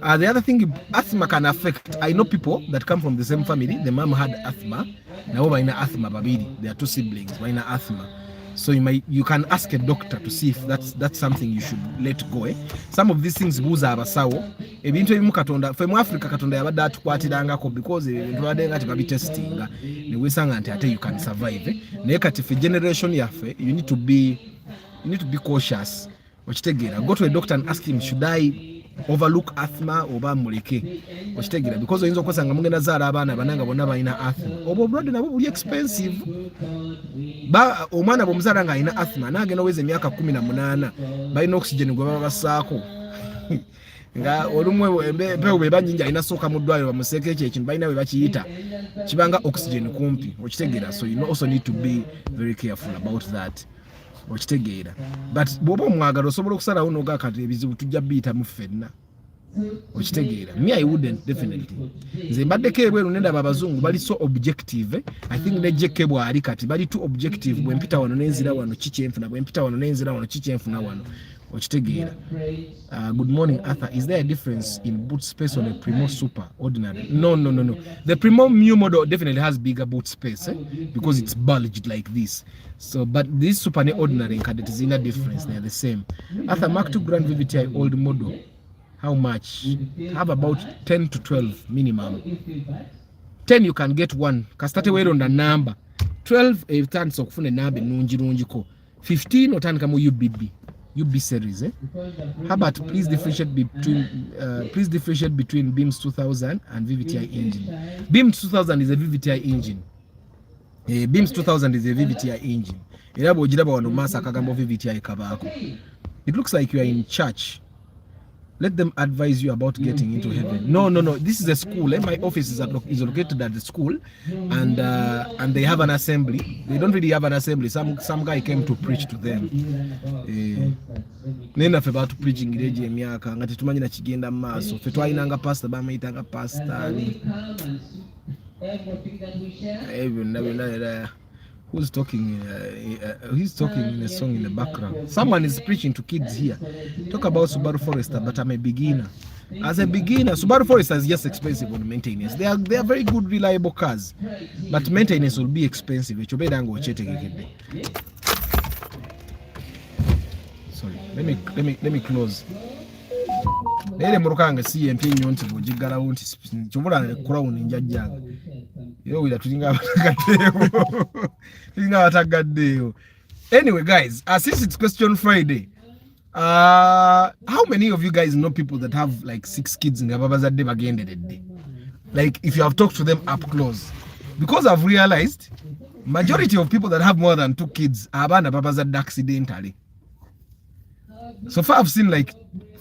The other thing, asthma can affect. I know people that come from the same family. The mom had asthma. Now we're in asthma, babidi. There are two siblings. We're in asthma. So you can ask a doctor to see if that's something you should let go. Some of these things buza abasawo. Ebintu ebimu Katonda, fe mu Africa Katonda yabadde atukwatirangako because ebintu badde nga tebabi testinga. Ne wesanga nti ate you can survive. Naye kati fe generation yaffe, you need to be cautious. Okitegeera. Go to a doctor and ask him, should I overlook asthma oba muleke? Okitegeera, because oyinza okwesanga mugenda zaala abaana bananga bonna balina asthma. Obwo obulwadde nabwo buli expensive. Omwana bw'omuzaala nga alina asthma n'agenda oweza emyaka 18 balina oxygen gwe baba bassaako. nga olumwe empewo beba nyingi alina soka mu ddwaliro bamuseeko ekyo ekintu balina bwe bakiyita kibanga oxygen kumpi okitegeera, so you also need to be very careful about that okitegeera. But bw'oba omwagala osobola okusalawo n'ogakati ebizibu tujja biyita mu ffenna okitegeera. Me I wouldn't definitely. Nze mbaddeko ebweru nendaba abazungu bali so objective. I think ne Jeke bw'ali kati bali too objective. Bwe mpita wano n'enzira wano kikyenfuna, bwe mpita wano n'enzira wano kikyenfuna wano okitegeera. Good morning Arthur. Is there a difference in boot space on a Primo Super ordinary? No. The Primo Mu model definitely has bigger boot space because it's bulged like this. So but this Super and ordinary it is in a difference. They are the same. Arthur, Mark II Grand VVTi old model. How much? Have about 10 to 12 minimum. 10 you can get one. Kastate where on the number. 12 if turns okufune nabe nungi ko. 15 otan kama UB series. How about please differentiate between Beams 2000 and VVTi engine. Beams 2000 is a VVTi engine. Beams 2000 is a VVTi engine. Era bw'ogiraba wano maaso akagambo VVTi kabaako. It looks like you are in church. Let them advise you about getting into heaven. No. This is a school. My office is located at the school, and they have an assembly. They don't really have an assembly. Some guy came to preach to them. Nena fe about preaching ireje emyaka ngati tumanyi na kigenda maaso. Fe twayinanga pastor bamayitanga pastor. Who's talking? He's talking in a song in the background. Someone is preaching to kids here. Talk about Subaru Forester, but I'm a beginner. As a beginner, Subaru Forester is just expensive on maintenance. They are very good, reliable cars, but maintenance will be expensive. Sorry, let me close. Lele murukanga CMP nyonti bujigala wonti chumula crown njajjanga. Yo wila tulinga batagaddeo. Anyway guys, since it's question Friday, how many of you guys know people that have like 6 kids nga babazadde bagendedde? Like if you have talked to them up close, because I've realized majority of people that have more than 2 kids abana babazadde accidentally. So far I've seen like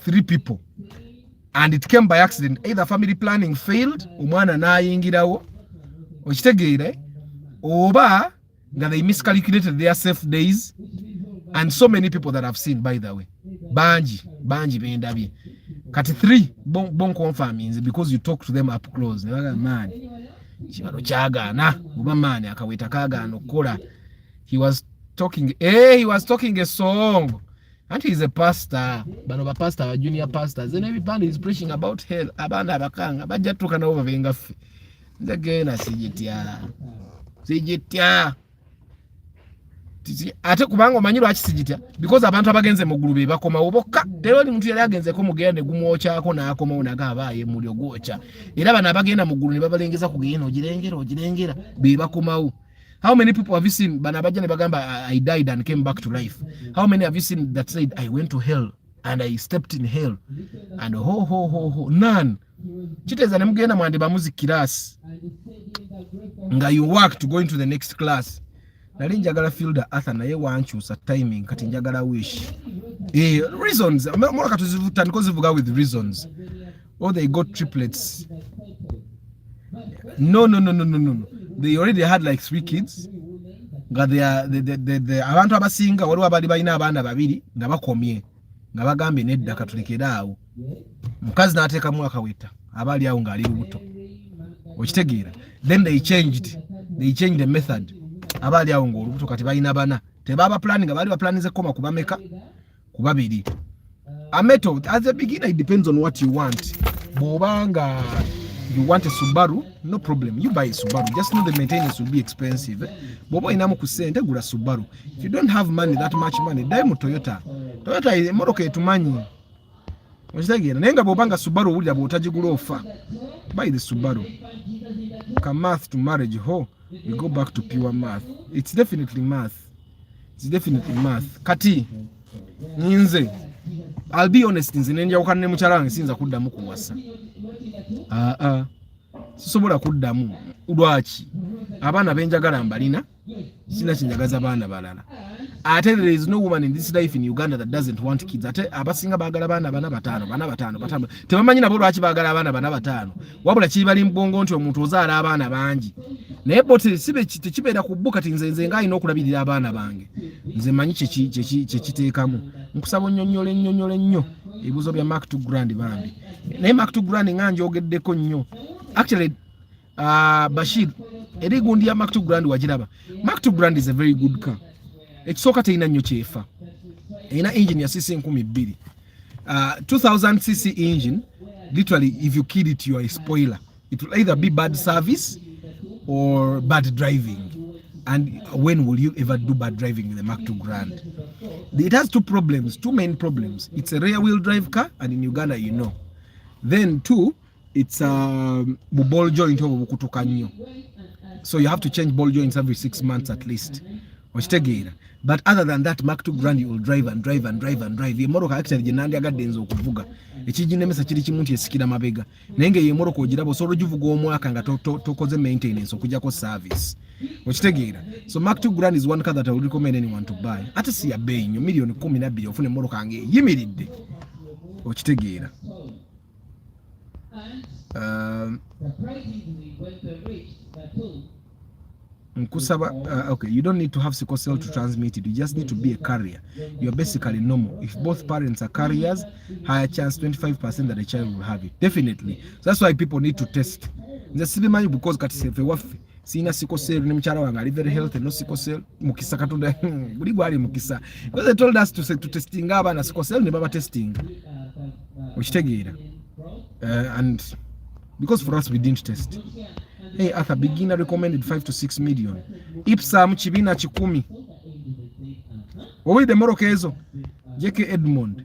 3 people, and it came by accident. Either family planning failed, umwana nayingirawo okitegeere, oba nga they miscalculated their safe days, and so many people that I've seen, by the way, banji bendabye kati 3 bon confirmings because you talk to them up close. Nebaga man kibalo kyagaana oba man akaweta kagaana okola. He was talking a song. And he's a pastor. Bano ba pastor, a junior pastors. And every band is preaching about hell. Abanda bakanga. Baja tukana over venga fi. Nzagena sijitia. Ate kubango manyiru achi sijitia. Because abantu abagenze mu group bakoma oboka. Tero ni muntu yali agenze ko mugende gumwocha ako na akoma unagaba ye mulyo gocha. Era bana bagenda mu group ne babalengeza kugenda ogirengera be bakomawo. How many people have you seen banabajane bagamba I died and came back to life? How many have you seen that said I went to hell and I stepped in hell and ho none? Chiteza ne mugenda mwandiba music class nga you work to go into the next class. Nali njagala fielder Arthur naye wanchusa timing kati njagala wish reasons more katuzivuta niko zivuga with reasons. Oh, they got triplets. No. They already had like 3 kids. Nga the abantu abasinga waliwo abali balina abaana babiri nga bakomye nga bagambe nedda katulekera awo. Mukazi n'ateeka mu akaweta abali awo nga ali lubuto. Okitegeera. Then they changed the method. Abali awo nga olubuto kati balina bana. Tebaba planning abali ba planning koma kubameka kubabiri. A method as a beginner, it depends on what you want. Bobanga you want a Subaru, no problem. You buy a Subaru. Just know the maintenance will be expensive. Bobo inamu kusente gula Subaru. If you don't have money, that much money, dai mu Toyota. Toyota is moroka etumanyi. Mujitagira. Nenga bobanga Subaru uli abo otajigula ofa. Buy the Subaru. Come math to marriage. We go back to pure math. It's definitely math. Kati. Nze. I'll be honest, nze nenja ukane mucharange sinza kuddamu kuwasa. Sobola kuddamu ulwachi. Abaana benjagala mbalina sina kinjagaza abaana balala. Ate there is no woman in this life in Uganda that doesn't want kids. Ate abasinga bagala bana batano. Tebamanyi nabo lwaki bagala bana batano. Wabula kibali mbongo nti omuntu ozaala abaana bangi. Naye bote sibe kibeera ku bbuka ti nze nga alina okulabirira abaana bange. Nze manyi kiteekamu. Nkusaba nnyonnyole nnyo ebibuzo bya Mark 2 Grand bambi. Naye Mark 2 Grand nga njogeddeko nnyo. Actually Bashir eri gundi ya Mark 2 Grand wagiraba. Mark 2 Grand is a very good car. Ekisooka teina nnyo kyefa. Ina engine ya cc 12. 2000cc engine, literally if you kill it you are a spoiler. It will either be bad service or bad driving. And when will you ever do bad driving with the Mark 2 Grand? It has two main problems. It's a rear wheel drive car, and in Uganda you know. Then two, it's a ball joint over kutoka nnyo. So you have to change ball joints every 6 months at least. But other than that, Mark 2 Grand you will drive. Yemoroka actually jenandi agadde nzo okuvuga. Ekijinemesa kiri kimuntu yesikira mabega. Nenge yemoroka ogirabo solo juvuga omwaka nga tokoze maintenance okujako service. Okitegeera. So Mark 2 Grand is one car that I would recommend anyone to buy. Ate si ya bei nnyo million 12 ofune moroka nge yimiridde. Okitegeera. Okay, you don't need to have sickle cell to transmit it. You just need to be a carrier. You're basically normal. If both parents are carriers, higher chance 25% that the child will have it. Definitely. So that's why people need to test. Because sina sickle cell ne mchara wanga are very healthy, no sickle cell mukisa katunda buli gwali mukisa. Because they told us to testing abana sickle cell ne baba testing. Okitegeera. And because for us we didn't test. Hey Arthur, beginner recommended 5 to 6 million. Ipsam chibina chikumi. Owe de morokezo. JK Edmond.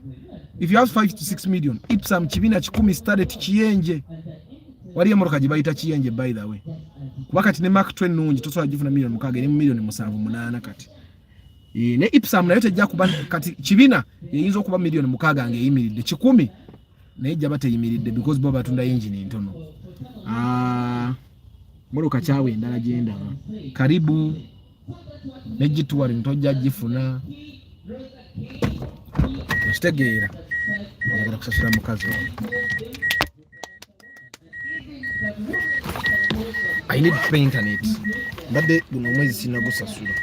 If you have 5 to 6 million, Ipsam chibina chikumi started chiyenje. Wali ya moroka jibaita chiyenje by the way. Wakati ne Mark 2 nunji tosola jifuna million mukage ne million musanvu munana kati. Ne Ipsam na yote jakuba kati chibina yinzo kuba million mukaga nge yimiridde chikumi. Na ijabate yimiridde because baba tunda engine ntono. Moroka chawe ndala jenda. Karibu. Nejituwari ntojja jifuna. Kitegeera. Njagala kusasula mukazi. I need free internet. Badde guno mwezi sina gusasula.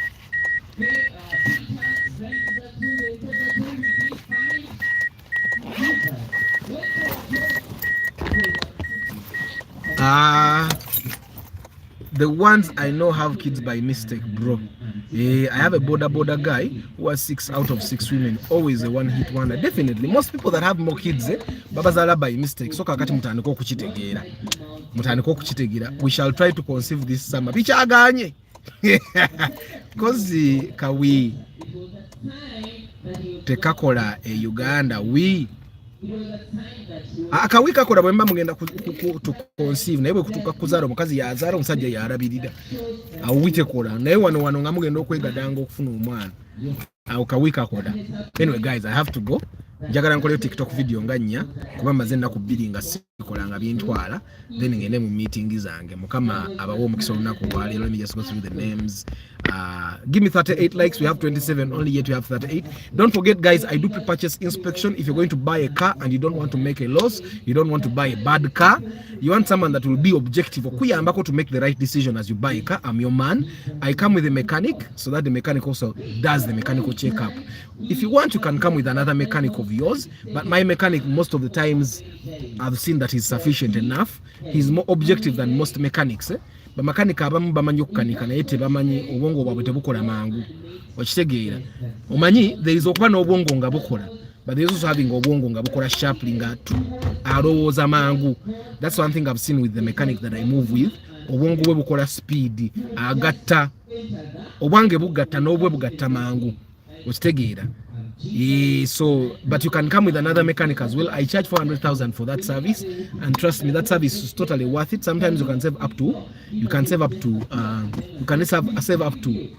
The ones I know have kids by mistake, bro. I have a border guy who has 6 out of 6 women. Always a one-hit wonder. Definitely. Most people that have more kids, babazala by mistake. So kakati mutandiko kuchitegira. We shall try to conceive this summer. Bichaganye. Because kawi tekakola Uganda we akawika kola bwemba mugenda to conceive naye bwe kutuka kuzaala omukazi yazaala omusajja yarabirira awite kola naye wano nga mugenda okwegadanga okufuna omwana awo kawika kola. Anyway guys, I have to go. Njagala nkole TikTok video nga nnya kuba maze ennaku 2 nga sikola nga byentwala then ngende mu meeting zange mukama abawo omukisa olunaku lwali. Let me just go through the names. Give me 38 likes. We have 27 only, yet we have 38. Don't forget guys, I do pre-purchase inspection. If you're going to buy a car and you don't want to make a loss, you don't want to buy a bad car, you want someone that will be objective okuyambako to make the right decision as you buy a car, I'm your man. I come with a mechanic so that the mechanic also does the mechanical checkup. If you want, you can come with another mechanic of yours, but my mechanic most of the times I've seen that he's sufficient enough. He's more objective than most mechanics. Ba mechanic abamu bamanyi okukanika naye tebamanyi obwongo bwabwe tebukola mangu. Okitegeera. Omanyi there is okuba n'obwongo nga bukola, but there is also having obwongo nga bukola sharply nga alowooza mangu. That's one thing I've seen with the mechanic that I move with. Obwongo bwe bukola speed, agatta. Obwange bugatta n'obwe bugatta mangu. Okitegeera. So but you can come with another mechanic as well. I charge 400,000 for that service, and trust me, that service is totally worth it. Sometimes you can save up to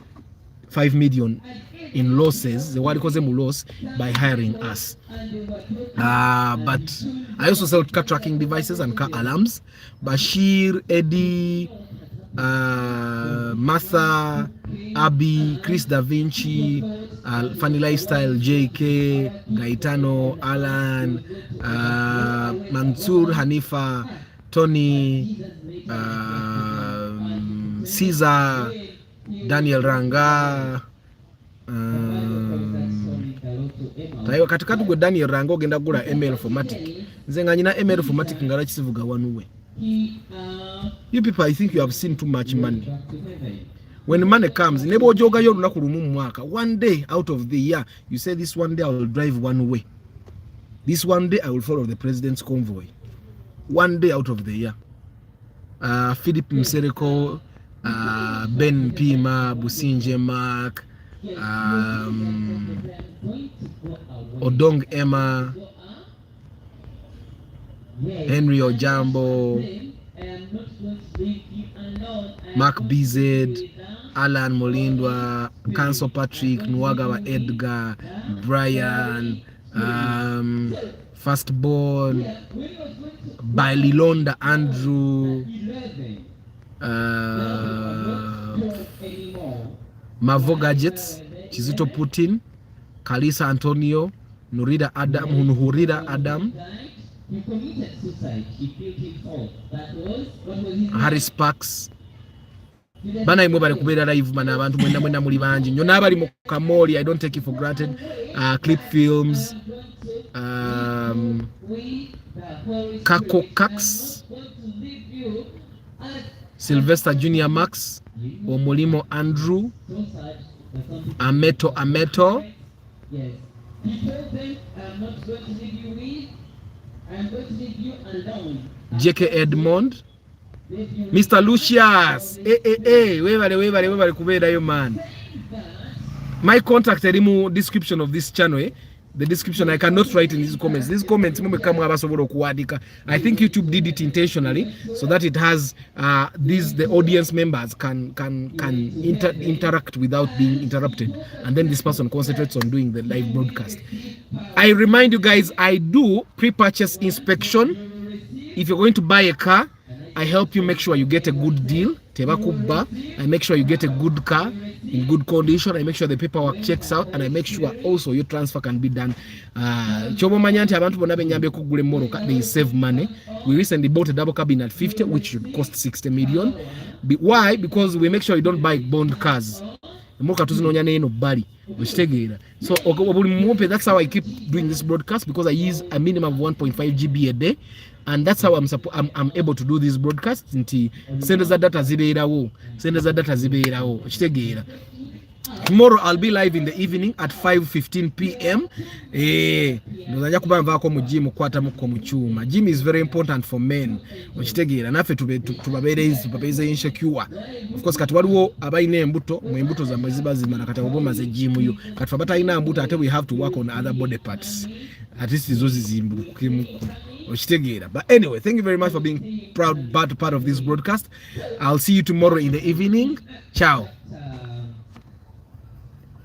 5 million in losses, the word calls them loss, by hiring us. But I also sell car tracking devices and car alarms. Bashir, Eddie, Martha, Abby, Chris Da Vinci, Funny Lifestyle, JK, Gaetano, Alan, Mansur, Hanifa, Tony, Caesar, Daniel Ranga, tayo katikati gwe Daniel Ranga ogenda gula ML Formatic. Nze nga nyina ML Formatic ngala kisivuga wanuwe. You people, I think you have seen too much money. When money comes, nebo ojoga yo lunaku lumu mu mwaka, one day out of the year, you say this one day I will drive one way. This one day I will follow the president's convoy. One day out of the year. Philip Msereko, Ben Pima, Businje Mark, Odong Emma, Henry Ojambo, Mark BZ, Alan Molindwa, Council Patrick, Nwagawa Edgar, Brian, Firstborn, Baililonda Andrew, Mavo Gadgets, Chizito Putin, Kalisa Antonio, Nurida Adam, Harris Parks. Bana imwe bali kubera live bana abantu mwenda muli banji nyo nabali mu Kamoli. I don't take it for granted. Clip Films, Kako Cax, Sylvester Junior Max, Omolimo Andrew, Ameto, JK Edmond, Mr. Lucius, webale kubera yo man. My contact erimu description of this channel, the description I cannot write in these comments. These comments I think YouTube did it intentionally so that it has the audience members can interact without being interrupted, and then this person concentrates on doing the live broadcast. I remind you guys, I do pre-purchase inspection. If you're going to buy a car, I help you make sure you get a good deal. I make sure you get a good car in good condition. I make sure the paperwork checks out, and I make sure also your transfer can be done. They save money. We recently bought a double cabin at 50, which should cost 60 million. Why? Because we make sure you don't buy bond cars. So that's how I keep doing this broadcast, because I use a minimum of 1.5 GB a day, and that's how I'm able to do this broadcast. Tomorrow I'll be live in the evening at 5:15 p.m. Gym is very important for men. Insecure. Of course, we have to work on other body parts. At least but anyway, thank you very much for being part of this broadcast. I'll see you tomorrow in the evening. Ciao.